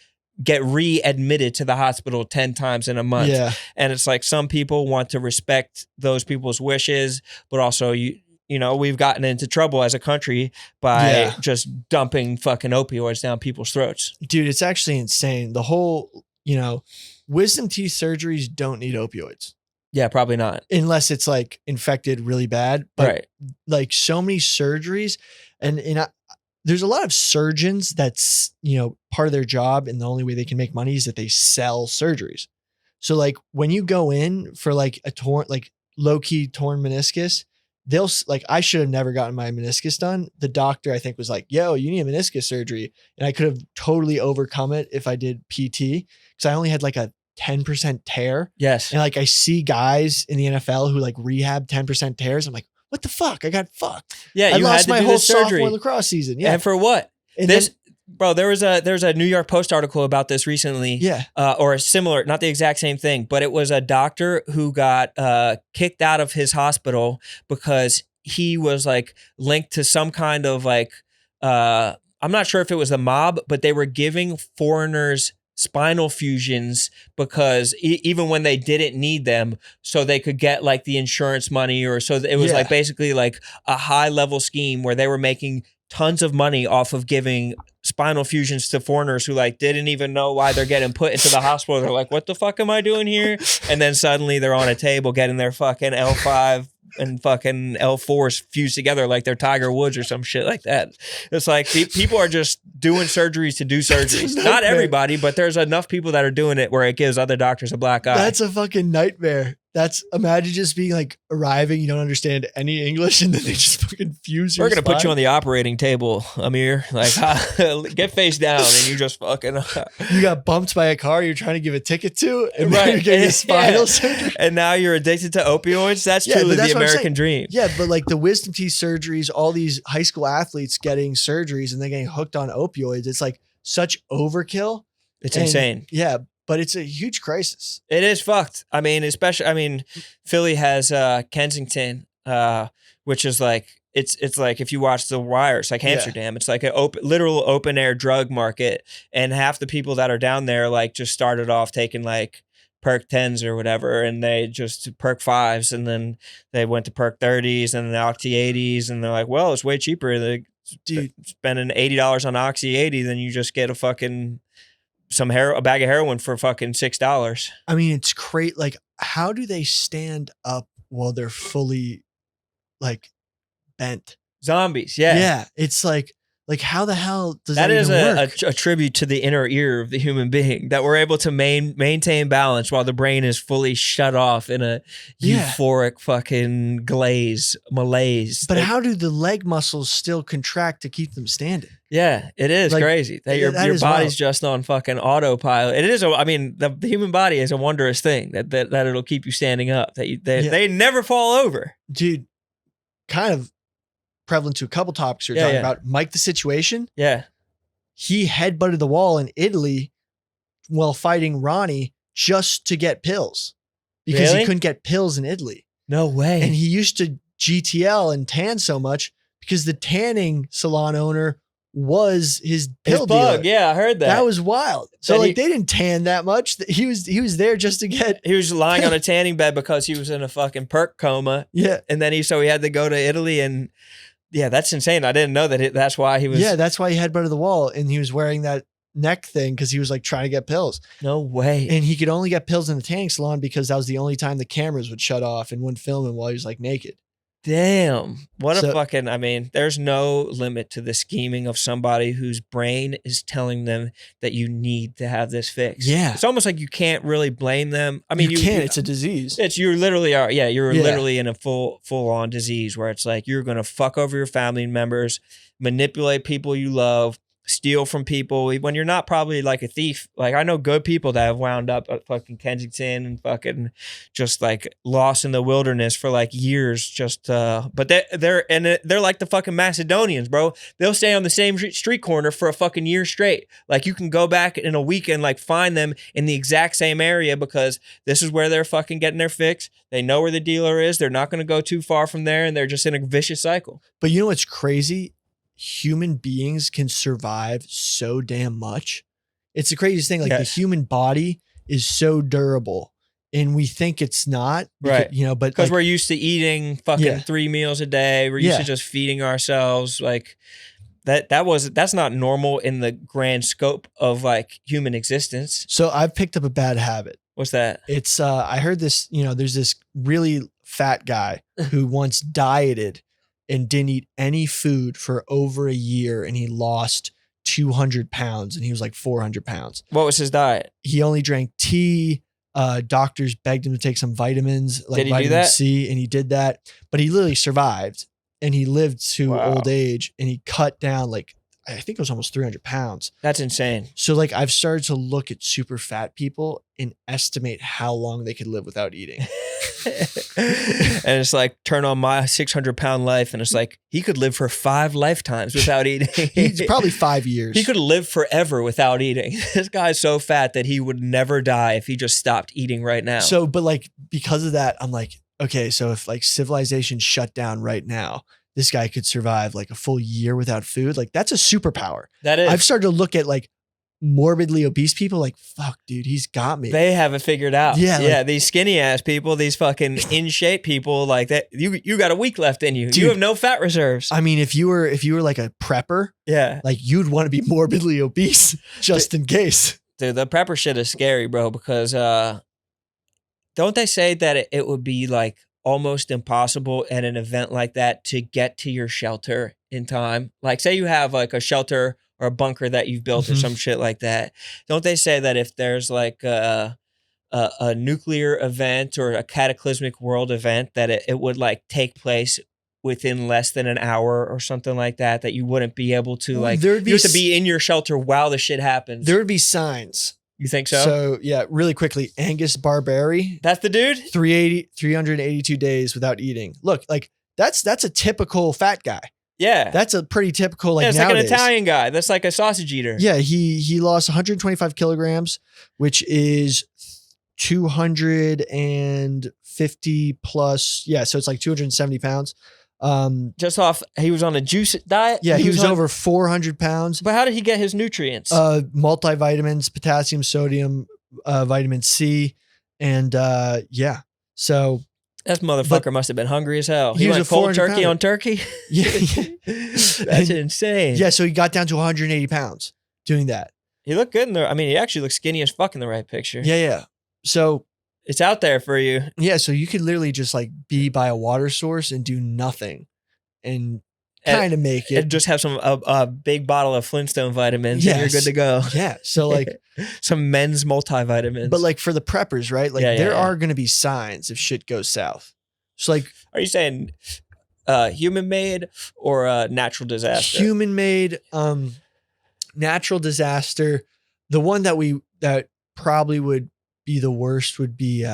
get readmitted to the hospital 10 times in a month. Yeah. And it's like some people want to respect those people's wishes, but also you know, we've gotten into trouble as a country by just dumping fucking opioids down people's throats. Dude, it's actually insane. The whole, wisdom teeth surgeries don't need opioids. Yeah, probably not. Unless it's like infected really bad. But right. Like so many surgeries and there's a lot of surgeons that's, part of their job and the only way they can make money is that they sell surgeries. So like when you go in for like a low-key torn meniscus, they'll like, I should have never gotten my meniscus done. The doctor, I think, was like, yo, you need a meniscus surgery. And I could have totally overcome it if I did PT because I only had like a 10% tear. Yes. And like, I see guys in the NFL who like rehab 10% tears. I'm like, what the fuck? I got fucked. Yeah. I you lost had to my do whole this surgery. sophomore lacrosse season. Yeah. And for what? And Bro, there's a New York Post article about this recently. Yeah. Or a similar, not the exact same thing, but it was a doctor who got kicked out of his hospital because he was like linked to some kind of like, I'm not sure if it was the mob, but they were giving foreigners spinal fusions because even when they didn't need them, so they could get like the insurance money or so it was like basically like a high level scheme where they were making tons of money off of giving spinal fusions to foreigners who like didn't even know why they're getting put into the hospital. They're like, what the fuck am I doing here? And then suddenly they're on a table getting their fucking L5 and fucking L4s fused together like they're Tiger Woods or some shit like that. It's like people are just doing surgeries to do surgeries. Not everybody, but there's enough people that are doing it where it gives other doctors a black eye. That's a fucking nightmare. Imagine just being like arriving, you don't understand any English, and then they just fucking fuse your We're going to put spine. you on the operating table, Amir. Like, get face down and you just fucking... You got bumped by a car you're trying to give a ticket to, and now you're getting a spinal surgery. And now you're addicted to opioids? That's truly the American dream. Yeah, but like the wisdom teeth surgeries, all these high school athletes getting surgeries and they're getting hooked on opioids. It's like such overkill. It's insane. Yeah, but it's a huge crisis. It is fucked. I mean, Philly has Kensington, which is like, it's like if you watch The Wire, it's like Amsterdam. It's like a literal open air drug market. And half the people that are down there like just started off taking like perk 10s or whatever, and they just perk 5s, and then they went to perk 30s and the oxy 80s, and they're like, well, it's way cheaper. Dude, spending $80 on oxy 80 than you just get a fucking a bag of heroin for fucking $6. I mean, it's great. Like, how do they stand up while they're fully like bent? Zombies. Yeah. Yeah. It's like how the hell does that is even work? a tribute to the inner ear of the human being, that we're able to maintain balance while the brain is fully shut off in a euphoric fucking malaise. But how do the leg muscles still contract to keep them standing? Yeah, it is like, crazy that your body's wild. just on fucking autopilot. It is. The human body is a wondrous thing that it'll keep you standing up. They never fall over. Dude, kind of prevalent to a couple topics we're Yeah, talking yeah. about. Mike the Situation, Yeah. he headbutted the wall in Italy while fighting Ronnie just to get pills because Really? he couldn't get pills in Italy. No way. And he used to GTL and tan so much because the tanning salon owner was his pill His dealer. bug. Yeah, I heard that. That was wild. So That like they didn't tan that much. He was there just to get He was lying on a tanning bed because he was in a fucking perk coma. yeah. And then he had to go to Italy, and yeah, that's insane. I didn't know that that's why he was. Yeah, that's why he headbutted the wall and he was wearing that neck thing because he was like trying to get pills. No way. And he could only get pills in the tanning salon because that was the only time the cameras would shut off and wouldn't film him while he was like naked. Damn. What a So- fucking, I mean, there's no limit to the scheming of somebody whose brain is telling them that you need to have this fixed. Yeah. It's almost like you can't really blame them. I mean, you can't. It's a disease. You literally are. Yeah. You're Yeah. literally in a full on disease where it's like you're going to fuck over your family members, manipulate people you love, steal from people when you're not probably like a thief. Like I know good people that have wound up at fucking Kensington and fucking just like lost in the wilderness for like years. Just but they're like the fucking Macedonians, bro. They'll stay on the same street corner for a fucking year straight. Like you can go back in a week and like find them in the exact same area because this is where they're fucking getting their fix. They know where the dealer is. They're not going to go too far from there, and they're just in a vicious cycle. But you know what's crazy? Human beings can survive so damn much. It's the craziest thing. Like the Yes. human body is so durable and we think it's not. Right. You know, but Because like, we're used to eating fucking Yeah. 3 meals a day. We're used Yeah. to just feeding ourselves. Like that's not normal in the grand scope of like human existence. so I've picked up a bad habit. What's that? It's I heard this, you know, there's this really fat guy who once dieted and didn't eat any food for over a year and he lost 200 pounds and he was like 400 pounds. What was his diet? He only drank tea. Doctors begged him to take some vitamins like Did he do vitamin that? C and he did that, but he literally survived and he lived to Wow. old age and he cut down like, I think it was almost 300 pounds. That's insane. So like I've started to look at super fat people and estimate how long they could live without eating. And it's like turn on my 600-pound life, and it's like he could live for 5 lifetimes without eating. He's probably 5 years. He could live forever without eating. This guy's so fat that he would never die if he just stopped eating right now. So, but like because of that, I'm like, okay, so if like civilization shut down right now, this guy could survive like a full year without food. Like that's a superpower. that is. I've started to look at like morbidly obese people like, fuck, dude, he's got me. They have it figured out. Yeah, Yeah. like- These skinny ass people, these fucking in shape people, like that. You got a week left in you. Dude. You have no fat reserves. I mean, if you were like a prepper, Yeah. like you'd want to be morbidly obese just in case. Dude, the prepper shit is scary, bro, because don't they say that it would be like almost impossible at an event like that to get to your shelter in time? Like say you have like a shelter or a bunker that you've built or Mhm. some shit like that. Don't they say that if there's like a nuclear event or a cataclysmic world event that it would like take place within less than an hour or something like that, that you wouldn't be able to like, There would you have to be be in your shelter while the shit happens. There would be signs. You think so? So yeah, really quickly, Angus Barberi, That's the dude? 382 days without eating. Look, like that's a typical fat guy. Yeah. That's a pretty typical like Yeah, it's nowadays. like an Italian guy. That's like a sausage eater. Yeah, he lost 125 kilograms, which is 250 plus. Yeah, so it's like 270 pounds. Just off, he was on a juice diet. Yeah, he was on- over 400 pounds. But how did he get his nutrients? Multivitamins, potassium, sodium, vitamin C, and yeah. So that motherfucker must have been hungry as hell. he He was went a cold 400 turkey pounder. on turkey. yeah, That's insane. yeah. So he got down to 180 pounds doing that. He looked good in the. I mean, he actually looked skinny as fuck in the right picture. Yeah, yeah. So It's out there for you. yeah, so you could literally just like be by a water source and do nothing, and And- kind of make it. And just have some a big bottle of Flintstone vitamins, and you're Yes. good to go. Yeah. So like, Some men's multivitamins. but like for the preppers, right? Like Yeah, yeah, there yeah. are going to be signs if shit goes south. So like are you saying human made or natural disaster? human made, natural disaster. The one that probably would be the worst would be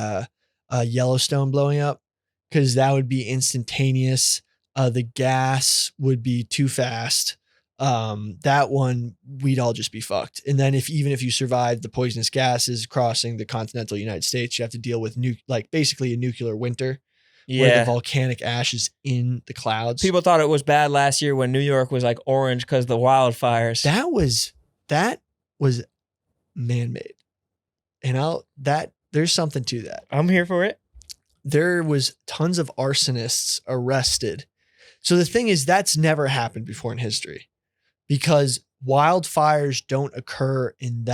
Yellowstone blowing up, because that would be instantaneous. The gas would be too fast. That one, we'd all just be fucked. And then even if you survived the poisonous gases crossing the continental United States, you have to deal with basically a nuclear winter. Where the volcanic ash is in the clouds. People thought it was bad last year when New York was like orange because of the wildfires. That was man-made. And there's something to that. I'm here for it. There was tons of arsonists arrested. So the thing is, that's never happened before in history because wildfires don't occur in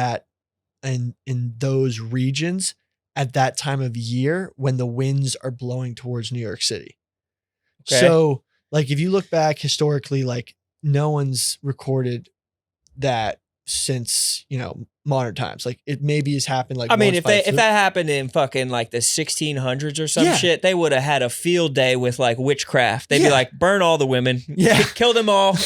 those regions at that time of year when the winds are blowing towards New York City. Okay. So like, if you look back historically, like no one's recorded that since, modern times. Like it maybe has happened like, I mean, if that happened in fucking like the 1600s or some shit, they would have had a field day with like witchcraft. They'd be like, burn all the women, kill them all.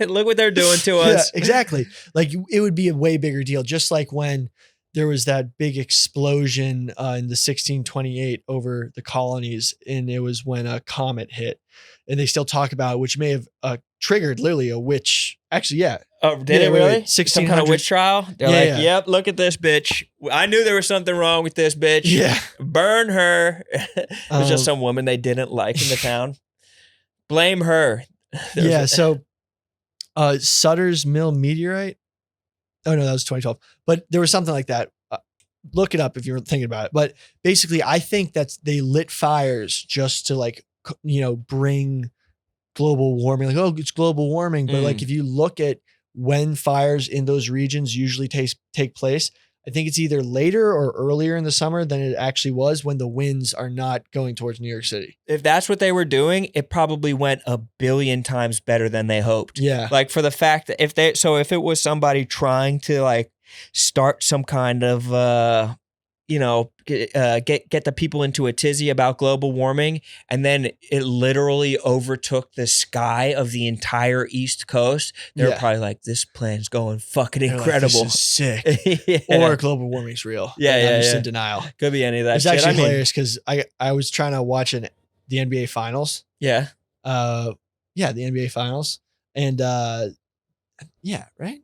Look what they're doing to us. Yeah, exactly. Like it would be a way bigger deal. Just like when there was that big explosion in the 1628 over the colonies, and it was when a comet hit, and they still talk about it, which may have triggered literally a witch. Actually, yeah. Oh, did it really? Some kind of witch trial? They're yep, look at this bitch. I knew there was something wrong with this bitch. Yeah. Burn her. It was just some woman they didn't like in the town. Blame her. So Sutter's Mill meteorite. Oh, no, that was 2012. But there was something like that. Look it up if you're thinking about it. But basically, I think they lit fires just to like, bring global warming. Like, oh, it's global warming. But like, if you look at when fires in those regions usually take place, I think it's either later or earlier in the summer than it actually was when the winds are not going towards New York City. If that's what they were doing, it probably went a billion times better than they hoped. Yeah. Like for the fact that if it was somebody trying to like start some kind of, get the people into a tizzy about global warming, and then it literally overtook the sky of the entire East Coast. They're probably like, this plan's going fucking incredible. Like, this is sick. Or global warming's real. Yeah, I'm just in denial. Could be any of that it's shit. It's actually hilarious because I was trying to watch the NBA Finals. Yeah. The NBA Finals. And right?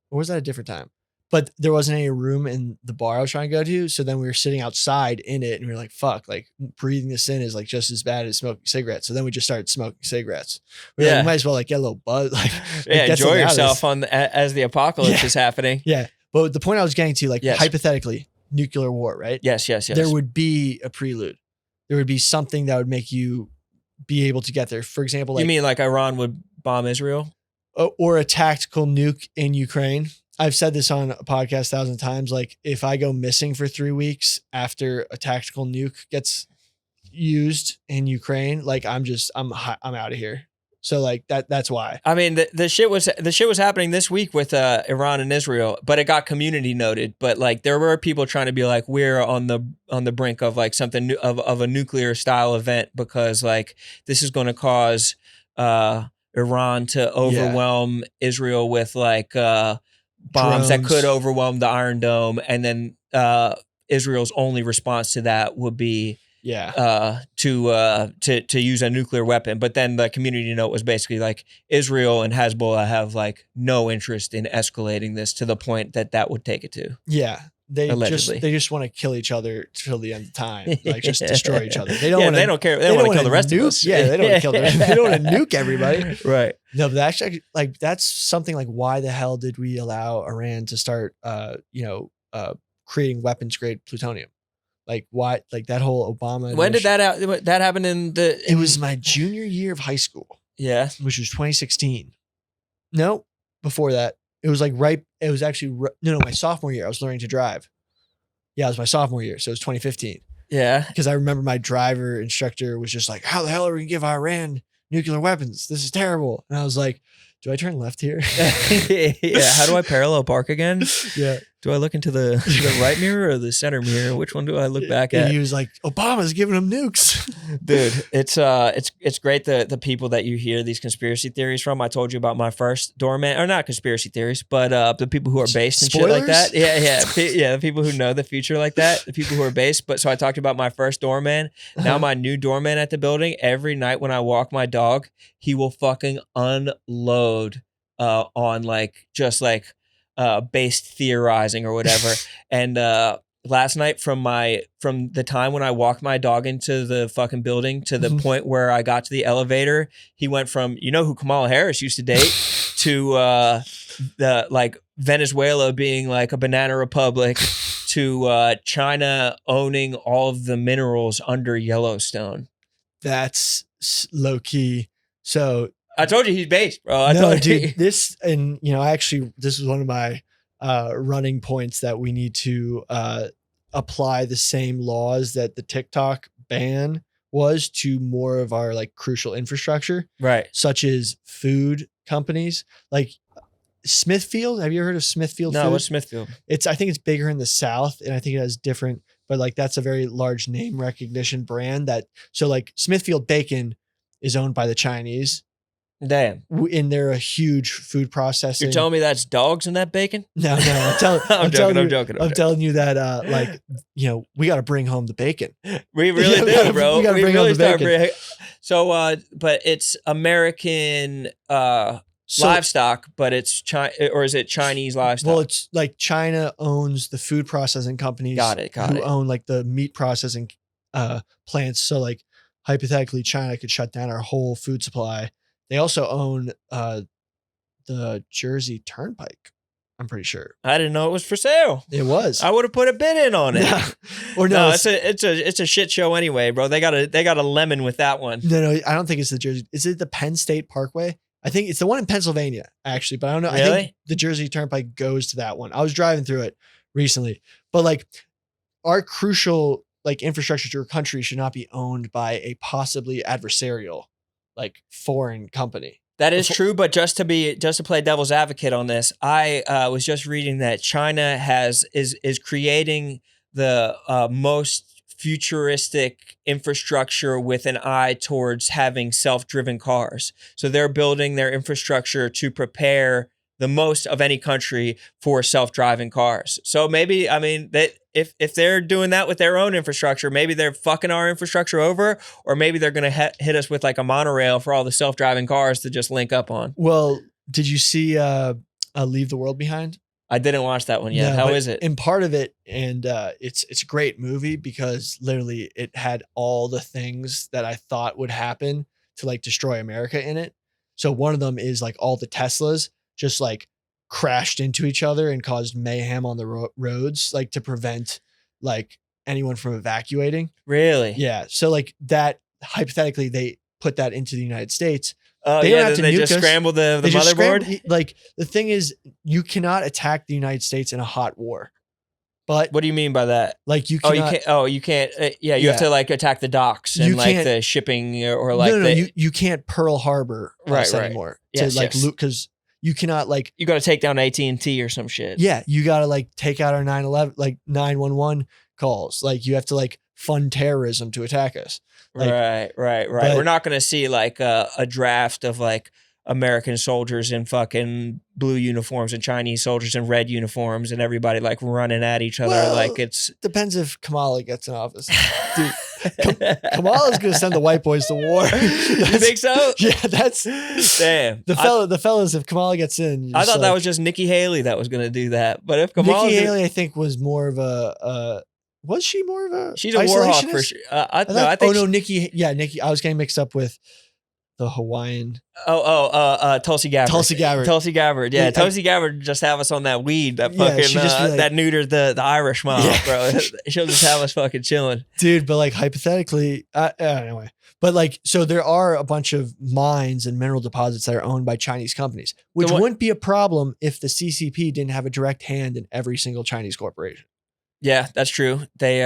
Or was that a different time? But there wasn't any room in the bar I was trying to go to. So then we were sitting outside in it and we were like, fuck, like breathing this in is like just as bad as smoking cigarettes. So then we just started smoking cigarettes. We might as well like get a little buzz. Like, enjoy yourself as the apocalypse is happening. Yeah. But the point I was getting to, like, hypothetically, nuclear war, right? Yes. There would be a prelude. There would be something that would make you be able to get there. For example, like, you mean like Iran would bomb Israel? Or a tactical nuke in Ukraine. I've said this on a podcast 1,000 times. Like, if I go missing for 3 weeks after a tactical nuke gets used in Ukraine, like I'm out of here. So like that's why. I mean, the shit was happening this week with Iran and Israel, but it got community noted. But like there were people trying to be like, we're on the brink of like something new, of a nuclear style event, because like this is going to cause Iran to overwhelm Israel with like bombs that could overwhelm the Iron Dome, and then Israel's only response to that would be to use a nuclear weapon. But then the community note was basically like, Israel and Hezbollah have like no interest in escalating this to the point that would take it to. Yeah. They just want to kill each other till the end of time, like just destroy each other. They don't. They don't care. They don't want to kill the rest of us. Yeah, they don't want to kill. They don't want to nuke everybody. Right. No, but actually, like that's something like, why the hell did we allow Iran to start, creating weapons grade plutonium? Like why? Like that whole Obama. When did that happen? It was my junior year of high school. Yeah, which was 2016. No, before that. It was like it was actually, my sophomore year. I was learning to drive. Yeah, it was my sophomore year. So it was 2015. Yeah. Because I remember my driver instructor was just like, how the hell are we going to give Iran nuclear weapons? This is terrible. And I was like, do I turn left here? Yeah. How do I parallel park again? Yeah. Do I look into the right mirror or the center mirror? Which one do I look back at? And he was like, Obama's giving him nukes. Dude, it's great the people that you hear these conspiracy theories from. I told you about my first doorman, or not conspiracy theories, but the people who are based and shit like that. Yeah, the people who know the future like that, the people who are based. But so I talked about my first doorman. Now my new doorman at the building, every night when I walk my dog, he will fucking unload on based theorizing or whatever. And last night from the time when I walked my dog into the fucking building to the point where I got to the elevator, he went from, you know who Kamala Harris used to date to the like Venezuela being like a banana republic to China owning all of the minerals under Yellowstone. That's low key. So I told you he's based, bro. Dude, this was one of my running points that we need to apply the same laws that the TikTok ban was to more of our like crucial infrastructure, right? Such as food companies like Smithfield. Have you ever heard of Smithfield? No, food? what's Smithfield? I think it's bigger in the South, and I think it has different, but like that's a very large name recognition brand so like Smithfield bacon is owned by the Chinese. Damn. And they're a huge food processing. You're telling me that's dogs in that bacon? No. I'm joking. I'm telling you that, we got to bring home the bacon. We really do, bro. We got to bring home the bacon. But it's American livestock, but it's or is it Chinese livestock? Well, it's like China owns the food processing companies. Got it. Who own like the meat processing plants. So like hypothetically, China could shut down our whole food supply. They also own the Jersey Turnpike. I'm pretty sure. I didn't know it was for sale. It was. I would have put a bid in on it. Yeah. Or no, it's a shit show anyway, bro. They got a lemon with that one. No, I don't think it's the Jersey. Is it the Penn State Parkway? I think it's the one in Pennsylvania, actually, but I don't know. Really? I think the Jersey Turnpike goes to that one. I was driving through it recently, but like our crucial like infrastructure to our country should not be owned by a possibly adversarial like foreign company. That is true, but just to play devil's advocate on this, I was just reading that China is creating the most futuristic infrastructure with an eye towards having self-driven cars. So they're building their infrastructure to prepare the most of any country for self-driving cars. So maybe, I mean, that if they're doing that with their own infrastructure, maybe they're fucking our infrastructure over, or maybe they're going to hit us with like a monorail for all the self-driving cars to just link up on. Well, did you see Leave the World Behind? I didn't watch that one yet. No, How is it? And part of it, and it's a great movie because literally it had all the things that I thought would happen to like destroy America in it. So one of them is like all the Teslas just like crashed into each other and caused mayhem on the roads, like to prevent like anyone from evacuating. Really? Yeah. So like that, hypothetically, they put that into the United States. Oh, they yeah, don't have then to they nuke just us. scramble the They just motherboard? like the thing is, you cannot attack the United States in a hot war. But What do you mean by that? like you cannot, You can't. You have to like attack the docks and You like can't- the shipping or like no, the, you can't Pearl Harbor us Right. anymore. Yes, to like yes. loot, because you cannot like, you got to take down AT&T or some shit. yeah, you got to like take out our 9/11, like 911 calls. Like you have to like fund terrorism to attack us. Like, Right. but- We're not going to see like a draft of like American soldiers in fucking blue uniforms and Chinese soldiers in red uniforms and everybody like running at each other. Well, like it's Depends if Kamala gets in office. Dude, Kamala's going to send the white boys to war. You think so? Yeah, that's Damn. the fellas. If Kamala gets in, I thought that was just Nikki Haley that was going to do that. But if Kamala, Nikki Haley, I think was more of a. Was she more of a? she's a war hawk isolationist? for sure. I think. Nikki. Yeah, Nikki. I was getting mixed up with the Hawaiian. Tulsi Gabbard. Tulsi Gabbard. Tulsi Gabbard. Yeah, Yeah, Tulsi Gabbard just have us on that weed. That Yeah, fucking she just be like- that neutered the Irish mob, Yeah. bro. She'll just have us fucking chilling. Dude, but like hypothetically, anyway, but like, so there are a bunch of mines and mineral deposits that are owned by Chinese companies, which So what- wouldn't be a problem if the CCP didn't have a direct hand in every single Chinese corporation. Yeah, that's true. They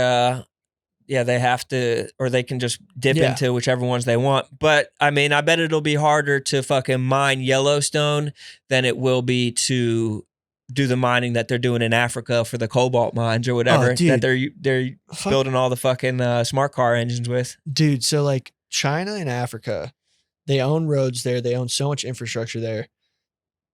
they have to, or they can just dip Yeah. into whichever ones they want. But I mean, I bet it'll be harder to fucking mine Yellowstone than it will be to do the mining that they're doing in Africa for the cobalt mines or whatever dude. that they're building all the fucking smart car engines with. Dude, so like China and Africa, they own roads there. They own so much infrastructure there.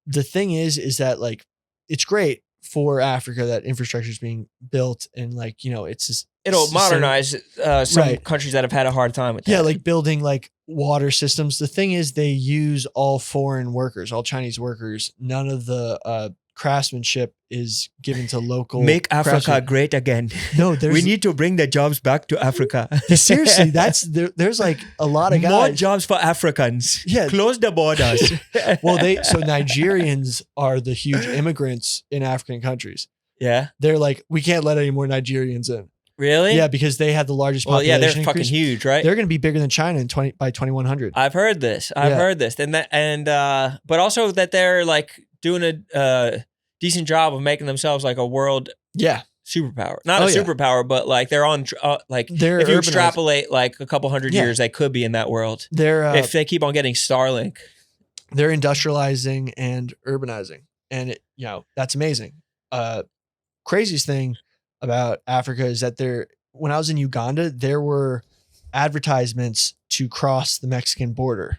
The thing is that like, it's great for Africa that infrastructure is being built and like, you know, it's just, It'll modernize some countries that have had a hard time with that. Yeah, like building like water systems. The thing is they use all foreign workers, all Chinese workers. None of the craftsmanship is given to local. Make Africa great again. No, we need to bring the jobs back to Africa. Seriously, there's like a lot of guys. More jobs for Africans. Yeah. Close the borders. Well, so Nigerians are the huge immigrants in African countries. Yeah. They're like, we can't let any more Nigerians in. Really? Yeah, because they have the largest Well, population. yeah, they're fucking increase. huge, right? They're going to be bigger than China by 2100. I've heard this. But also that they're like doing a decent job of making themselves like a world superpower. Not a superpower, but like they're on they're if you urbanized. extrapolate like a couple hundred years, they could be in that world. If they keep on getting Starlink. They're industrializing and urbanizing, and that's amazing. Craziest thing about Africa is that when I was in Uganda, there were advertisements to cross the Mexican border.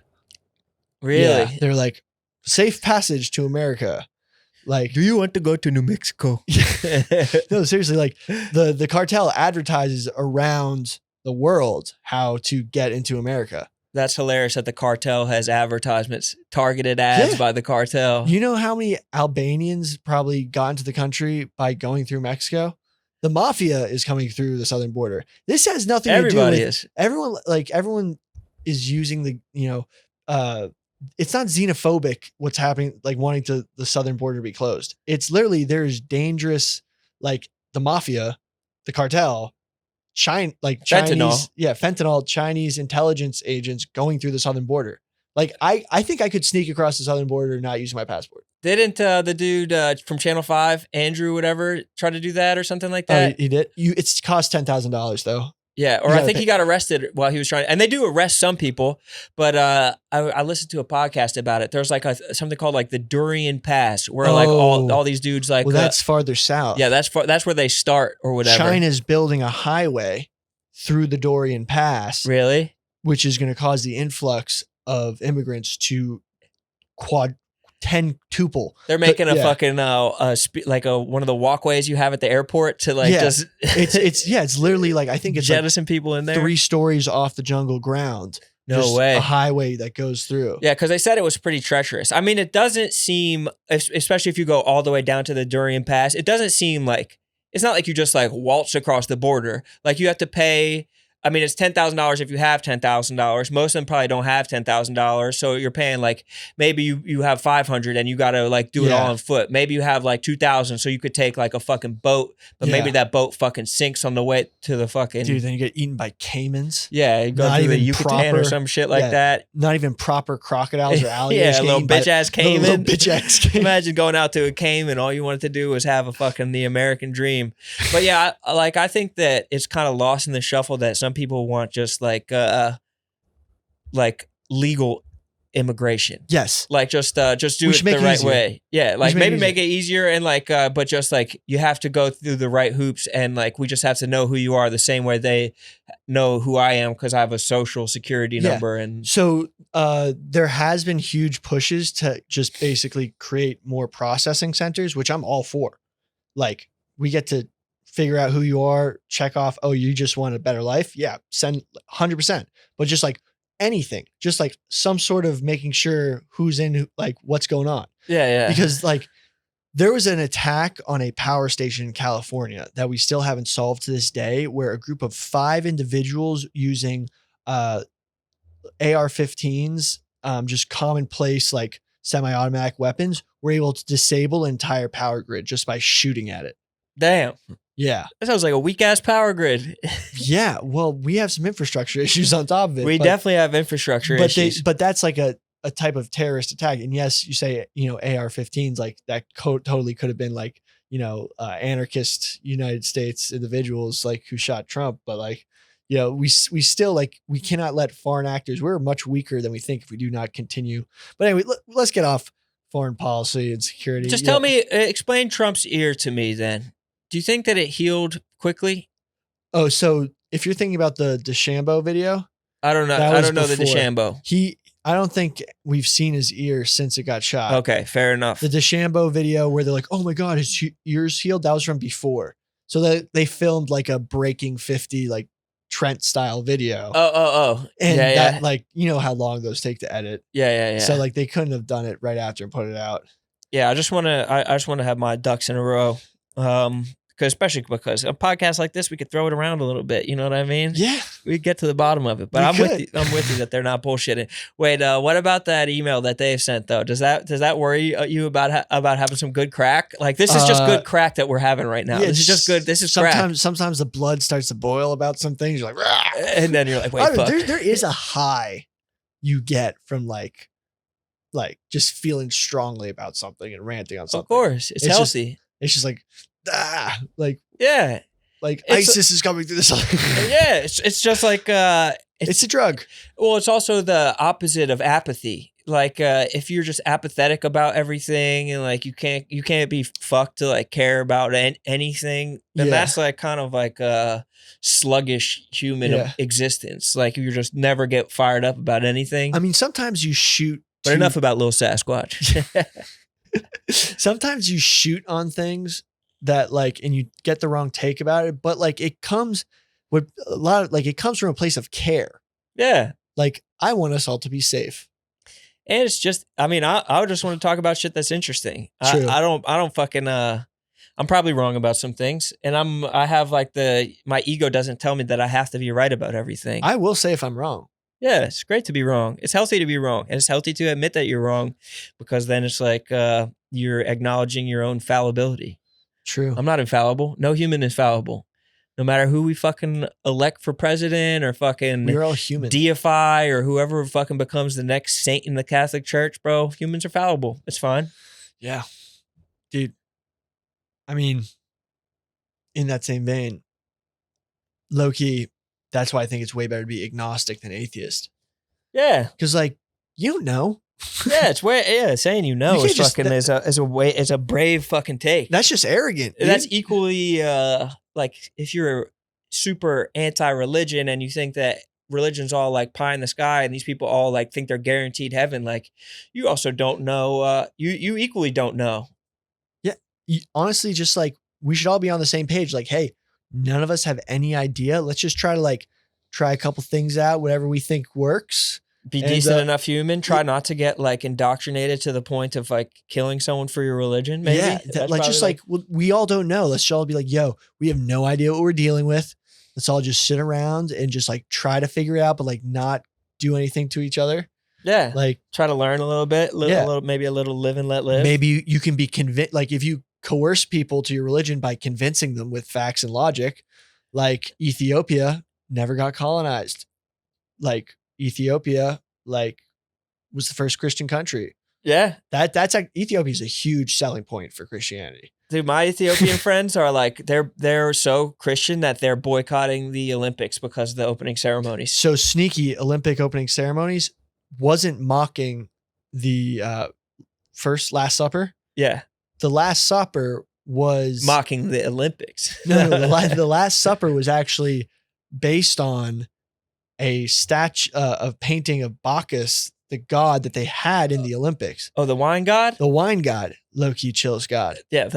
Really? Yeah, they're like, safe passage to America. Like, do you want to go to New Mexico? No, seriously, like the cartel advertises around the world how to get into America. That's hilarious that the cartel has advertisements, targeted ads by the cartel. You know how many Albanians probably got into the country by going through Mexico? The Mafia is coming through the southern border. This has nothing to do with everyone. Like everyone is using it's not xenophobic what's happening, like wanting the southern border to be closed. It's literally there's dangerous, like the Mafia, the cartel, Chinese, fentanyl, Chinese intelligence agents going through the southern border. Like I think I could sneak across the southern border not using my passport. Didn't the dude from Channel 5, Andrew, whatever, try to do that or something like that? He did. It's cost $10,000 though. Yeah, or I think he got arrested while he was trying. And they do arrest some people, but I listened to a podcast about it. There's like something called like the Durian Pass, where like all these dudes like. Well, that's farther south. Yeah, that's where they start or whatever. China's building a highway through the Durian Pass. Really? Which is going to cause the influx of immigrants to tuple. They're making a fucking one of the walkways you have at the airport to like just it's literally like I think it's jettison like people in there 3 stories off the jungle ground. No way. A highway that goes through. Yeah, because they said it was pretty treacherous. I mean, it doesn't seem, especially if you go all the way down to the Durian Pass, it doesn't seem like, it's not like you just like waltz across the border. Like you have to pay, I mean, it's $10,000 if you have $10,000. Most of them probably don't have $10,000. So you're paying like, maybe you have 500 and you got to like do it all on foot. Maybe you have like 2,000. So you could take like a fucking boat, but maybe that boat fucking sinks on the way to the fucking. Dude, then you get eaten by caimans. Yeah. You go through the Yucatan or some shit like that. Not even proper crocodiles or alligators. Yeah, a little bitch ass caiman. Little bitch ass caiman. Imagine going out to a caiman. All you wanted to do was have a fucking the American dream. But yeah, I think that it's kind of lost in the shuffle that some people want just like legal immigration. Yes. Like just do it the right way. Yeah. Like maybe make it easier and like but just like you have to go through the right hoops and like we just have to know who you are the same way they know who I am because I have a social security number. And so there has been huge pushes to just basically create more processing centers, which I'm all for. Like we get to figure out who you are, check off, oh, you just want a better life? Yeah, send 100%. But just like anything, just like some sort of making sure who's in, like what's going on. Yeah. Because like there was an attack on a power station in California that we still haven't solved to this day, where a group of 5 individuals using AR-15s, just commonplace like semi-automatic weapons, were able to disable an entire power grid just by shooting at it. Damn. Yeah. That sounds like a weak ass power grid. Yeah. Well, we have some infrastructure issues on top of it. We definitely have infrastructure issues. But that's like a type of terrorist attack. And yes, you say, AR-15s, like that totally could have been like, anarchist United States individuals like who shot Trump. But like, we still like, we cannot let foreign actors, we're much weaker than we think if we do not continue. But anyway, let's get off foreign policy and security. Just tell me, explain Trump's ear to me then. Do you think that it healed quickly? Oh, so if you're thinking about the DeChambeau video, I don't know. I don't know the DeChambeau. I don't think we've seen his ear since it got shot. Okay, fair enough. The DeChambeau video where they're like, oh my God, his ear's healed. That was from before. So they filmed like a Breaking 50, like Trent style video. Oh. And yeah, that like, you know how long those take to edit. Yeah. So like they couldn't have done it right after and put it out. Yeah, I just want to have my ducks in a row. Especially because a podcast like this, we could throw it around a little bit. You know what I mean? Yeah. We get to the bottom of it. But I'm with you that they're not bullshitting. Wait, what about that email that they've sent though? Does that worry you about having some good crack? Like this is just good crack that we're having right now. Yeah, this is just good. This is crack. Sometimes the blood starts to boil about some things. You're like, rah! And then you're like, wait, fuck. There is a high you get from like just feeling strongly about something and ranting on something. Of course, it's healthy. It's just like, yeah, like ISIS is coming through this. Yeah, it's just like it's a drug. Well, it's also the opposite of apathy. Like if you're just apathetic about everything and like you can't be fucked to like care about anything, then that's like kind of like a sluggish human existence. Like you just never get fired up about anything. I mean, sometimes you shoot. But enough about little Sasquatch. Sometimes you shoot on things that like, and you get the wrong take about it, but like it comes with a lot of it comes from a place of care. Yeah. Like I want us all to be safe. And it's just, I mean, I just want to talk about shit that's interesting. True. I don't fucking, I'm probably wrong about some things. And I have like my ego doesn't tell me that I have to be right about everything. I will say if I'm wrong. Yeah, it's great to be wrong. It's healthy to be wrong. And it's healthy to admit that you're wrong because then it's like you're acknowledging your own fallibility. True. I'm not infallible. No human is fallible. No matter who we fucking elect for president or fucking we're all human. deify or whoever fucking becomes the next saint in the Catholic Church, bro, humans are fallible. It's fine. Yeah. Dude. I mean, in that same vein, low-key, that's why I think it's way better to be agnostic than atheist. Yeah. Because like, you don't know. Yeah, it's saying you is fucking is a brave fucking take. That's just arrogant. Dude. That's equally like if you're super anti-religion and you think that religion's all like pie in the sky and these people all like think they're guaranteed heaven, like you also don't know. You equally don't know. Yeah, honestly, just like we should all be on the same page. Like, hey, none of us have any idea. Let's just try a couple things out, whatever we think works. Be decent enough human. Try not to get like indoctrinated to the point of like killing someone for your religion. Maybe. Yeah, we all don't know. Let's all be like, yo, we have no idea what we're dealing with. Let's all just sit around and just like try to figure it out, but like not do anything to each other. Yeah, like try to learn a little bit, maybe a little live and let live. Maybe you can be convinced. Like if you coerce people to your religion by convincing them with facts and logic, like Ethiopia never got colonized. Like Ethiopia, like was the first Christian country. Yeah. That's like Ethiopia is a huge selling point for Christianity. Dude, my Ethiopian friends are like, they're so Christian that they're boycotting the Olympics because of the opening ceremonies. So sneaky Olympic opening ceremonies wasn't mocking the Last Supper. Yeah. The Last Supper was mocking the Olympics. No, the Last Supper was actually based on a statue of painting of Bacchus, the god that they had in the Olympics. Oh, the wine god? The wine god, low-key chills god. Yeah,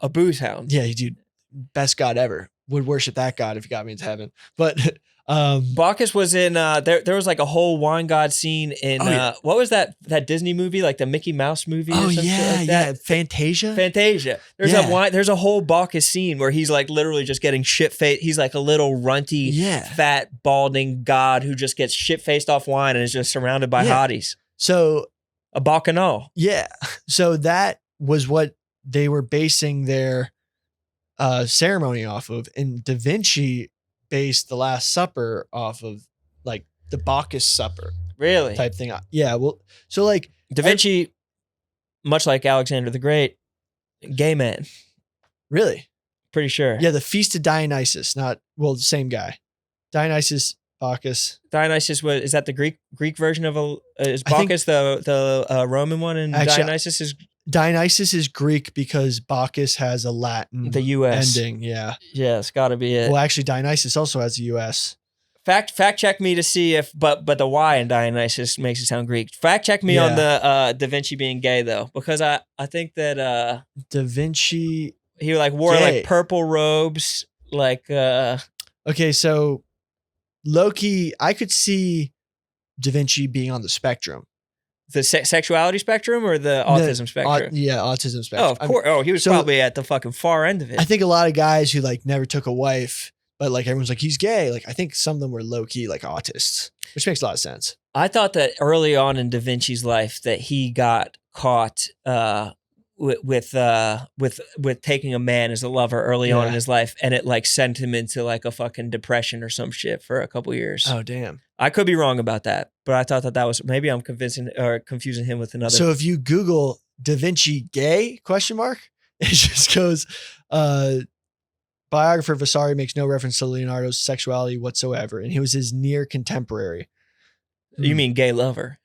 a booze hound. Yeah, dude, best god ever. Would worship that god if he got me into heaven. But Bacchus was in there was like a whole wine god scene in what was that Disney movie, like the Mickey Mouse movie or something like that? Fantasia. There's a whole Bacchus scene where he's like literally just getting shit-faced. He's like a little runty, fat, balding god who just gets shit-faced off wine and is just surrounded by hotties. So a bacchanal. Yeah. So that was what they were basing their ceremony off of, and Da Vinci based the Last Supper off of like the Bacchus Supper, really type thing. Yeah, well, so like Da Vinci, much like Alexander the Great, gay man. Really, pretty sure. Yeah, the Feast of Dionysus, the same guy. Dionysus Bacchus. Dionysus is that the Greek version of is I think- Bacchus the Roman one, and Actually, Dionysus is Greek because Bacchus has a Latin the U.S. ending. Yeah. Yeah, it's got to be it. Well, actually, Dionysus also has a U.S. Fact check me to see if but the Y in Dionysus makes it sound Greek. Fact check me on the Da Vinci being gay though, because I think that Da Vinci he like wore gay. like purple robes, like Okay, so Loki, I could see Da Vinci being on the spectrum. the sexuality spectrum or the autism spectrum. Autism spectrum. Oh, of course. He was so- probably at the fucking far end of it. I think a lot of guys who like never took a wife, but like everyone's like he's gay. Like I think some of them were low key like autists, which makes a lot of sense. I thought that early on in Da Vinci's life that he got caught with taking a man as a lover early on in his life, and it like sent him into like a fucking depression or some shit for a couple years. Oh damn! I could be wrong about that, but I thought that was maybe I'm confusing him with another. So if you Google Da Vinci gay ? It just goes. Biographer Vasari makes no reference to Leonardo's sexuality whatsoever, and he was his near contemporary. You mean gay lover?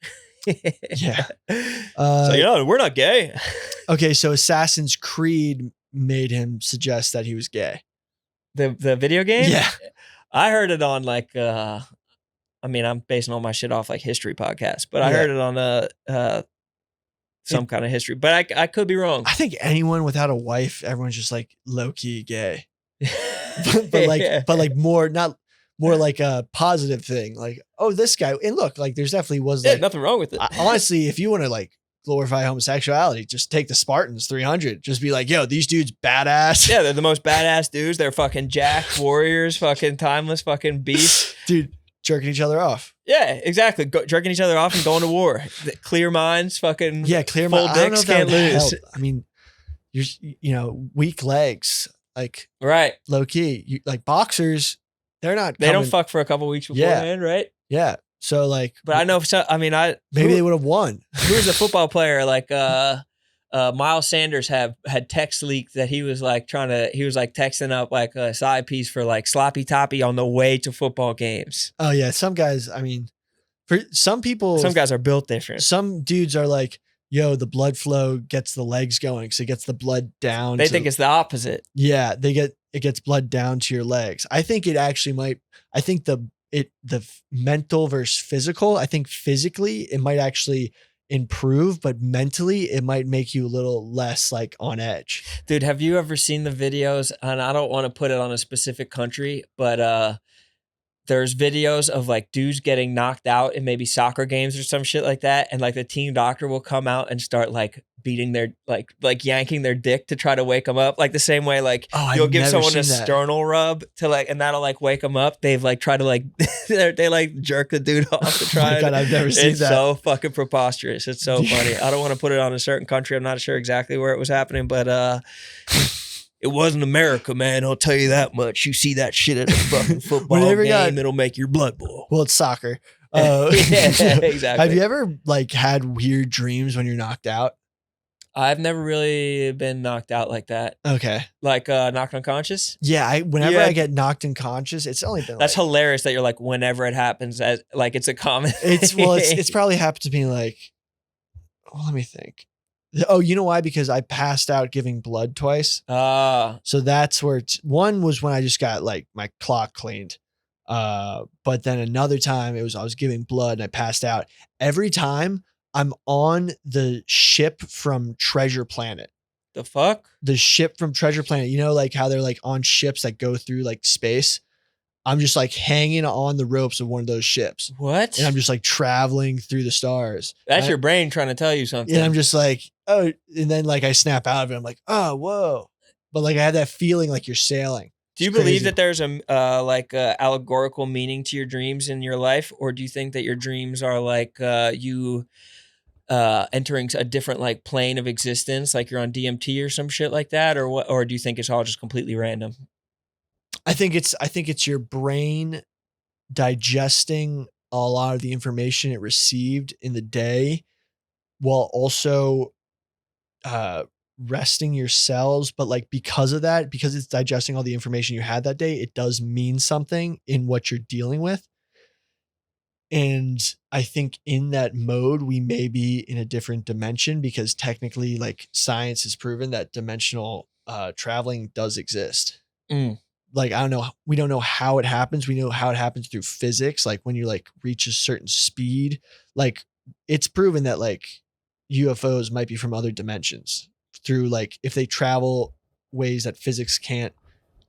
Yeah. So we're not gay. Okay, so Assassin's Creed made him suggest that he was gay. The video game? Yeah. I heard it on like I mean, I'm basing all my shit off like history podcasts, but I heard it on some kind of history. But I could be wrong. I think anyone without a wife, everyone's just like low key gay. but like more like a positive thing. Like, oh, this guy, and look, like there's definitely was like nothing wrong with it. Honestly, if you want to like glorify homosexuality, just take the Spartans 300. Just be like, yo, these dudes badass. Yeah, they're the most badass dudes. They're fucking jacked warriors, fucking timeless fucking beasts. Dude, jerking each other off. Yeah, exactly. Jerking each other off and going to war. Clear minds, fucking clear full minds. I don't know dicks if that can't would lose. help. I mean, you're weak legs, like Right. low key. Like boxers, they don't fuck for a couple weeks beforehand, right? Yeah. So like, But I know. maybe they would have won. Who was a football player like Miles Sanders had text leaked that he was like texting up like a side piece for like sloppy toppy on the way to football games. Oh yeah, some guys. I mean, for some people, Some guys are built different. some dudes are like, yo, the blood flow gets the legs going, so it gets the blood down. They think it's the opposite. yeah, it gets blood down to your legs. I think it actually might. I think the mental versus physical. I think physically it might actually improve, but mentally it might make you a little less like on edge. Dude, have you ever seen the videos? And I don't want to put it on a specific country, but there's videos of like dudes getting knocked out in maybe soccer games or some shit like that, and like the team doctor will come out and start like beating their like yanking their dick to try to wake them up, like the same way like you'll give someone a sternal rub to like, and that'll like wake them up. They've like tried to like they like jerk the dude off to try. Oh God, I've never seen it's that. so fucking preposterous. It's so funny. I don't want to put it on a certain country. I'm not sure exactly where it was happening, but it wasn't America, man. I'll tell you that much. You see that shit at a fucking football game, it'll make your blood boil. Well, it's soccer. Yeah, exactly. Have you ever like had weird dreams when you're knocked out? I've never really been knocked out like that. Okay. Like knocked unconscious? Yeah, whenever I get knocked unconscious, it's only been That's hilarious that you're like, whenever it happens, as like it's a common it's probably happened to me like, let me think. Oh, you know why? Because I passed out giving blood twice. So that's where one was when I just got like my clock cleaned. But then another time I was giving blood and I passed out. Every time I'm on the ship from Treasure Planet. The fuck? The ship from Treasure Planet. You know, like how they're like on ships that go through like space. I'm just like hanging on the ropes of one of those ships. What? And I'm just like traveling through the stars. That's your brain trying to tell you something. And I'm just like, oh, and then like I snap out of it. I'm like, oh, whoa. But like I had that feeling like you're sailing. Do you believe that there's a allegorical meaning to your dreams in your life? Or do you think that your dreams are like you entering a different like plane of existence, like you're on DMT or some shit like that? Or what? Or do you think it's all just completely random? I think it's your brain digesting a lot of the information it received in the day while also resting your cells. But like because of that, because it's digesting all the information you had that day, it does mean something in what you're dealing with. And I think in that mode, we may be in a different dimension because technically, like, science has proven that dimensional traveling does exist. Like, I don't know. We don't know how it happens. We know how it happens through physics. Like when you like reach a certain speed, like it's proven that like UFOs might be from other dimensions through like, if they travel ways that physics can't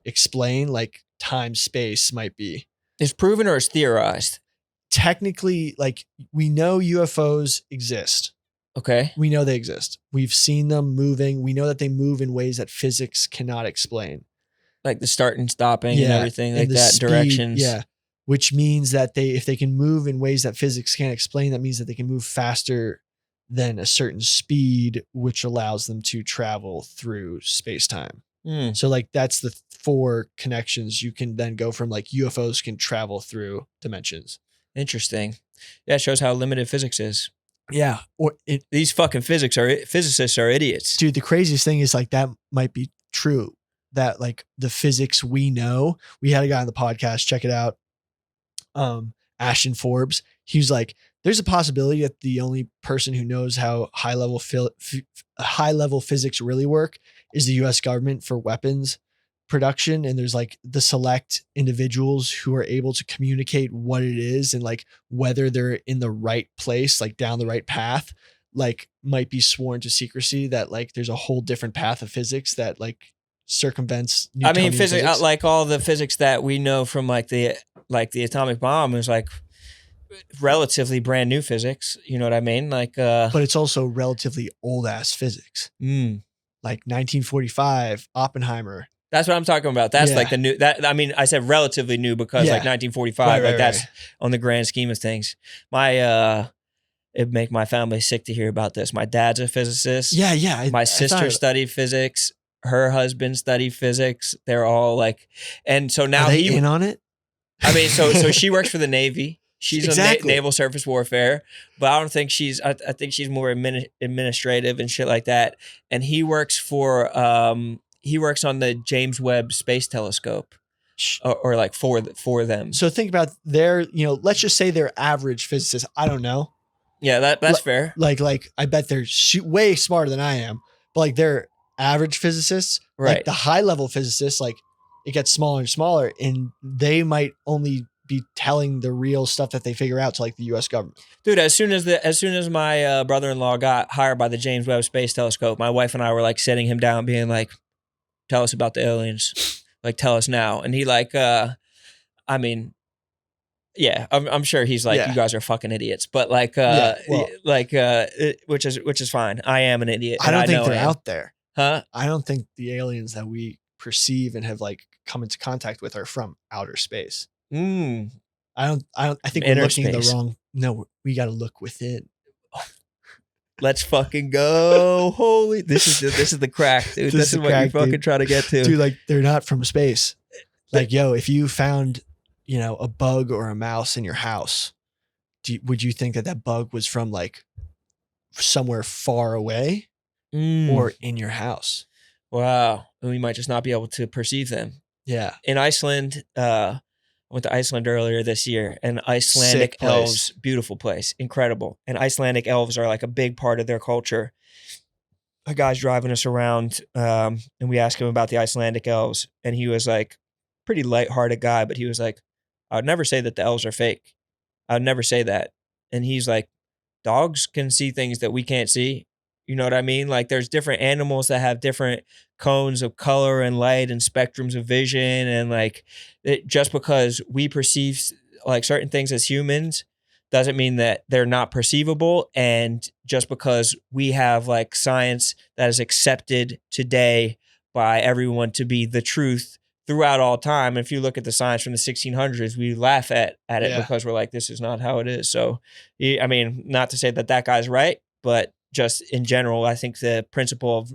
explain, like time, space might be. Is proven or is theorized? Technically, like we know UFOs exist. Okay. We know they exist. We've seen them moving. We know that they move in ways that physics cannot explain. Like the start and stopping and everything like the that, speed, directions. Yeah. Which means that if they can move in ways that physics can't explain, that means that they can move faster than a certain speed, which allows them to travel through space-time. So like that's the 4 connections. You can then go from like UFOs can travel through dimensions. Interesting. Yeah, it shows how limited physics is. Yeah. These fucking physicists are idiots. Dude, the craziest thing is like that might be true. That like the physics we know, we had a guy on the podcast, check it out. Ashton Forbes. He was like, there's a possibility that the only person who knows how high level physics really work is the US government for weapons production. And there's like the select individuals who are able to communicate what it is and like whether they're in the right place, like down the right path, like might be sworn to secrecy, that like there's a whole different path of physics that like circumvents Newtonian physics. Like all the physics that we know from like the atomic bomb is like relatively brand new physics. You know what I mean? Like, but it's also relatively old ass physics. Like 1945, Oppenheimer. That's what I'm talking about. That's like the new, I mean, I said relatively new because like 1945, that's on the grand scheme of things. It'd make my family sick to hear about this. My dad's a physicist. Yeah. My sister studied physics. Her husband studied physics. They're all like, and so now are they in on it? I mean, so she works for the Navy. She's on naval surface warfare, but I don't think I think she's more administrative and shit like that. And he works on the James Webb Space Telescope, or like for them. So think about let's just say they're average physicists. I don't know. Yeah, that's fair. Like I bet they're way smarter than I am, but like they're average physicists. Right. Like the high level physicists, like it gets smaller and smaller, and they might only be telling the real stuff that they figure out to like the US government. Dude, as soon as my brother-in-law got hired by the James Webb Space Telescope, my wife and I were like sitting him down being like, tell us about the aliens. Like, tell us now. And he like, I mean, yeah, I'm sure he's like, you guys are fucking idiots. But like, which is fine. I am an idiot. I don't think they're out there. Huh? I don't think the aliens that we perceive and have like come into contact with are from outer space. I think we're looking at the wrong. No, we got to look within. Let's fucking go. Holy, this is the crack, dude. This is what you're fucking trying to get to. Dude, like they're not from space. Like, yo, if you found, a bug or a mouse in your house, would you think that bug was from like somewhere far away or in your house? Wow. And we might just not be able to perceive them. Yeah. In Iceland, I went to Iceland earlier this year, and Icelandic elves, beautiful place, incredible. And Icelandic elves are like a big part of their culture. A guy's driving us around, and we asked him about the Icelandic elves, and he was like, pretty lighthearted guy, but he was like, I would never say that the elves are fake. I would never say that. And he's like, dogs can see things that we can't see. You know what I mean? Like there's different animals that have different cones of color and light and spectrums of vision. And like just because we perceive like certain things as humans doesn't mean that they're not perceivable. And just because we have like science that is accepted today by everyone to be the truth throughout all time. And if you look at the science from the 1600s, we laugh at it because we're like, this is not how it is. So, I mean, not to say that guy's right, but just in general, I think the principle of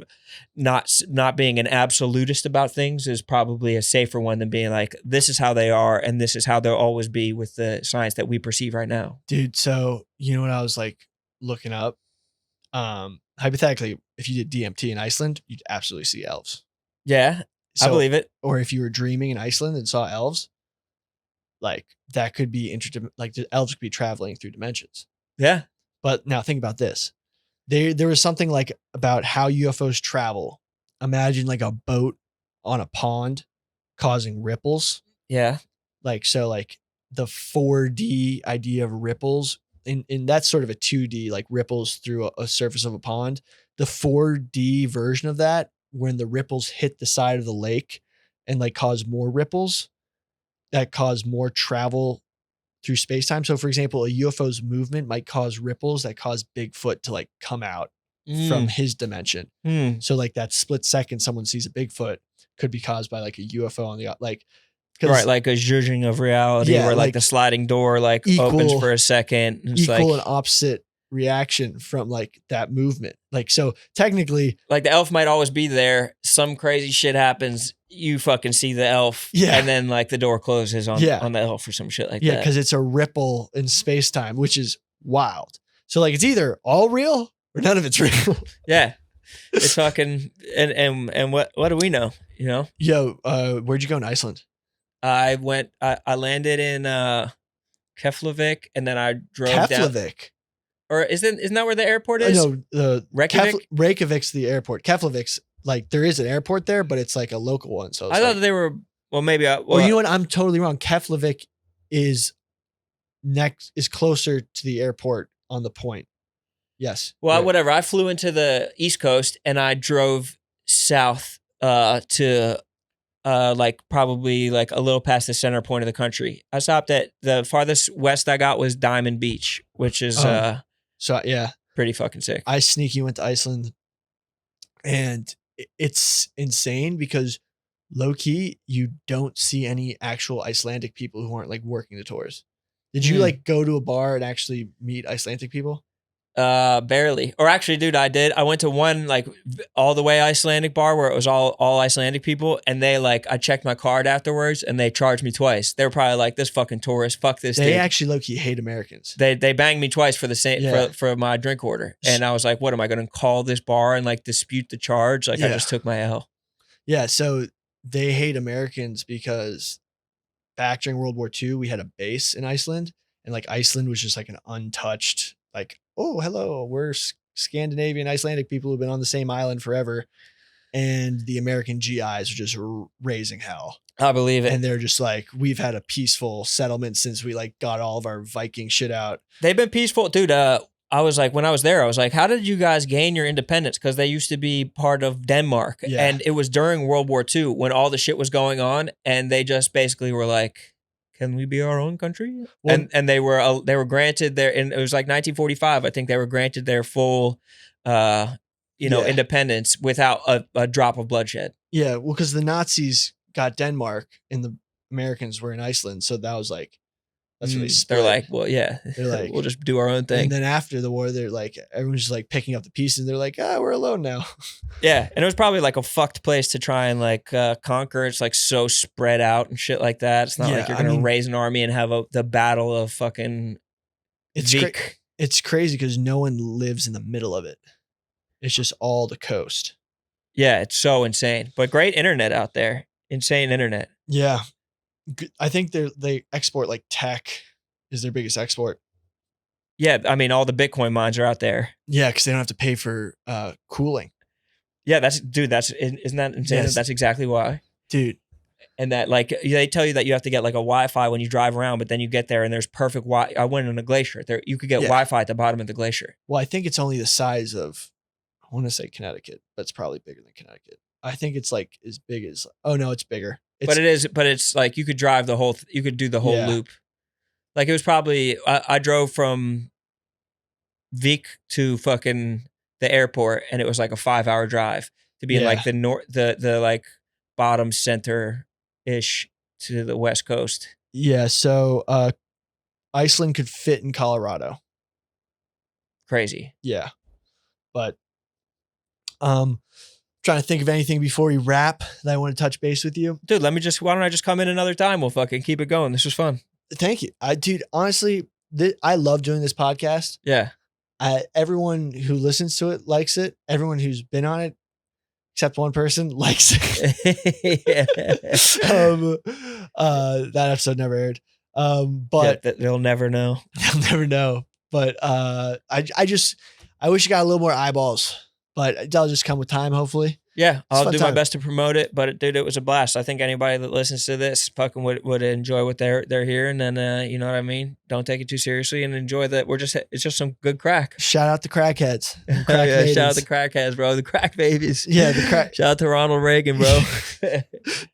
not being an absolutist about things is probably a safer one than being like, this is how they are and this is how they'll always be with the science that we perceive right now. Dude, so you know what I was like looking up? Hypothetically, if you did DMT in Iceland, you'd absolutely see elves. Yeah, I believe it. Or if you were dreaming in Iceland and saw elves, like that could be like the elves could be traveling through dimensions. Yeah. But now think about this. There was something like about how UFOs travel. Imagine like a boat on a pond causing ripples. Yeah. Like, so like the 4D idea of ripples in that's sort of a 2D, like ripples through a surface of a pond. The 4D version of that, when the ripples hit the side of the lake and like cause more ripples that cause more travel through space-time. So for example, a UFO's movement might cause ripples that cause Bigfoot to like come out from his dimension. So like that split second someone sees a Bigfoot could be caused by like a UFO on the like, right, like a zhuzhing of reality, where like the sliding door like opens for a second. And it's equal like, and opposite reaction from like that movement. Like, so technically, like the elf might always be there. Some crazy shit happens. You fucking see the elf, and then like the door closes on the elf or some shit like that. Yeah, because it's a ripple in space time, which is wild. So like it's either all real or none of it's real. Yeah, it's fucking and what do we know? You know? Yo, where'd you go in Iceland? I landed in Keflavik, and then I drove down. Or isn't that where the airport is? No, Reykjavik? Reykjavik's the airport. Keflavik's like there is an airport there, but it's like a local one. So I thought that they were. Well, maybe. Well, you know what? I'm totally wrong. Keflavik is closer to the airport on the point. Yes. Well, whatever. I flew into the East Coast and I drove south to like probably like a little past the center point of the country. I stopped at the farthest west I got was Diamond Beach, which is so yeah, pretty fucking sick. I sneaky went to Iceland, and it's insane because low key you don't see any actual Icelandic people who aren't like working the tours. Did you like go to a bar and actually meet Icelandic people? Barely. Or actually, dude, I did. I went to one like all the way Icelandic bar where it was all Icelandic people, and they like I checked my card afterwards and they charged me twice. They were probably like, this fucking tourist, fuck this. They dude. actually low key hate Americans. They banged me twice for the same for my drink order, and I was like, what am I going to call this bar and like dispute the charge? Like I just took my L. Yeah. So they hate Americans because back during World War II we had a base in Iceland, and like Iceland was just like an untouched like. Oh, hello, we're Scandinavian Icelandic people who've been on the same island forever. And the American GIs are just raising hell. I believe it. And they're just like, we've had a peaceful settlement since we like got all of our Viking shit out. They've been peaceful. Dude, I was like, when I was there, I was like, how did you guys gain your independence? Because they used to be part of Denmark. Yeah. And it was during World War II when all the shit was going on. And they just basically were like, can we be our own country? Well, and they were granted their, and it was like 1945. I think they were granted their full, independence without a drop of bloodshed. Yeah, well, because the Nazis got Denmark and the Americans were in Iceland, so that was like that's really split. They're like, well, yeah, they're like, we'll just do our own thing. And then after the war, they're like, everyone's just like picking up the pieces. And they're like, we're alone now. Yeah, and it was probably like a fucked place to try and like conquer. It's like so spread out and shit like that. It's not like you're gonna raise an army and have the battle of fucking. It's crazy because no one lives in the middle of it. It's just all the coast. Yeah, it's so insane, but great internet out there. Insane internet. Yeah. I think they export like tech is their biggest export. Yeah, I mean all the Bitcoin mines are out there. Yeah, because they don't have to pay for cooling. Yeah, isn't that insane? Yes. That's exactly why, dude. And that like they tell you that you have to get like a Wi-Fi when you drive around, but then you get there and there's perfect Wi. I went on a glacier. There you could get Wi-Fi at the bottom of the glacier. Well, I think it's only the size of, I want to say Connecticut, but it's probably bigger than Connecticut. I think it's like as big as. Oh no, it's bigger. But it's like you could drive you could do the whole loop. Like it was probably, I drove from Vik to fucking the airport and it was like a 5-hour drive to be in like the north, the like bottom center-ish to the West Coast. Yeah. So Iceland could fit in Colorado. Crazy. Yeah. But, trying to think of anything before we wrap that I want to touch base with you. Dude, why don't I just come in another time? We'll fucking keep it going. This was fun. Thank you. Dude, honestly, I love doing this podcast. Yeah. Everyone who listens to it likes it. Everyone who's been on it, except one person, likes it. That episode never aired. But they'll never know. they'll never know. But I wish you got a little more eyeballs, but that'll just come with time, hopefully. Yeah, I'll do my time. best to promote it, but dude, it was a blast. I think anybody that listens to this fucking would enjoy what they're hearing, and you know what I mean. Don't take it too seriously and enjoy that. It's just some good crack. Shout out the crackheads. Crack yeah, shout out the crackheads, bro. The crack babies. Yeah, the crack. Shout out to Ronald Reagan, bro.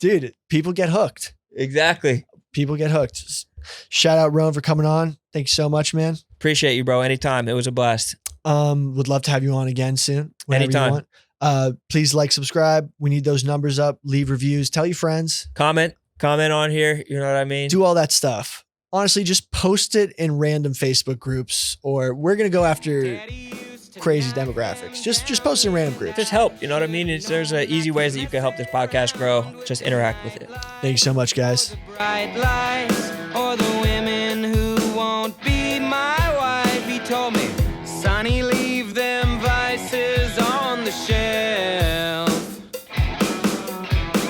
Dude, people get hooked. Exactly. People get hooked. Shout out Rone for coming on. Thanks so much, man. Appreciate you, bro. Anytime. It was a blast. Would love to have you on again soon. Anytime. You want. Please like, subscribe. We need those numbers up. Leave reviews. Tell your friends. Comment on here. You know what I mean? Do all that stuff. Honestly, just post it in random Facebook groups, or we're going to go after crazy demographics. Just post it in random groups. Just help. You know what I mean? There's easy ways that you can help this podcast grow. Just interact with it. Thank you so much, guys. Bright lights, or the women who won't be my wife. He told me, Sonny, leave them vices on the shelf.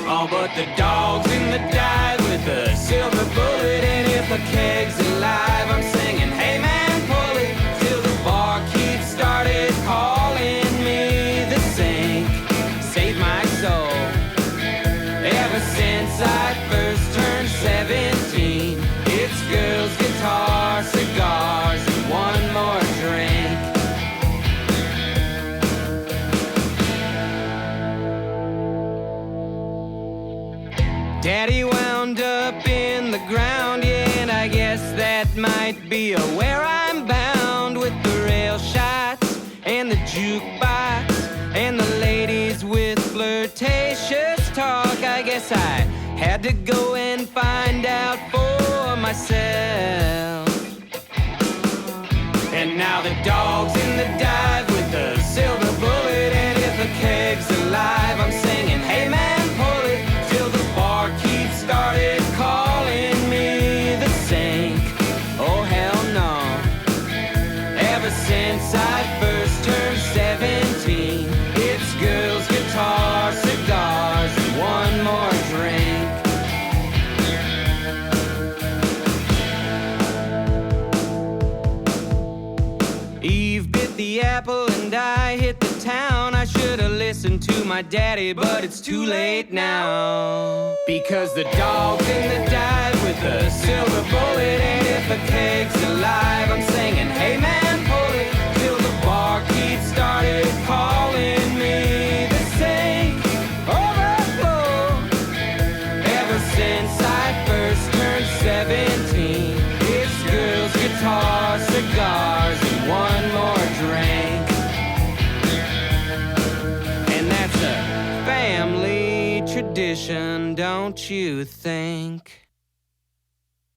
Oh, but the dog's in the dive with a silver bullet, and if a keg's alive, I'm singing, hey man, pull it, till the barkeep started calling me the sink. Save my soul. Ever since I first turned 17, it's girls, guitar, cigars, and one more drink. Daddy wound up in the ground, yeah, and I guess that might be a where I'm bound, with the rail shots and the jukebox and the ladies with flirtatious talk. I guess I had to go and find out for myself. And now the dog's in the dive with a silver bullet, and if a keg's alive, I'm singing, hey man, pull it, till the barkeep started calling me the sink. Oh hell no. Ever since I first turned 17, it's girls, guitar, cigars, and one more drink. Eve bit the apple and I hit the town. I should have listened to my daddy, but it's too late now. Because the dog's in the dive with a silver bullet, and if a keg's alive, I'm singing, hey man, pull it, till the barkeep started calling me the sink. Overflow. Ever since I first turned 17, it's girls, guitar, cigars, and one more drink. And that's a family tradition, don't you think?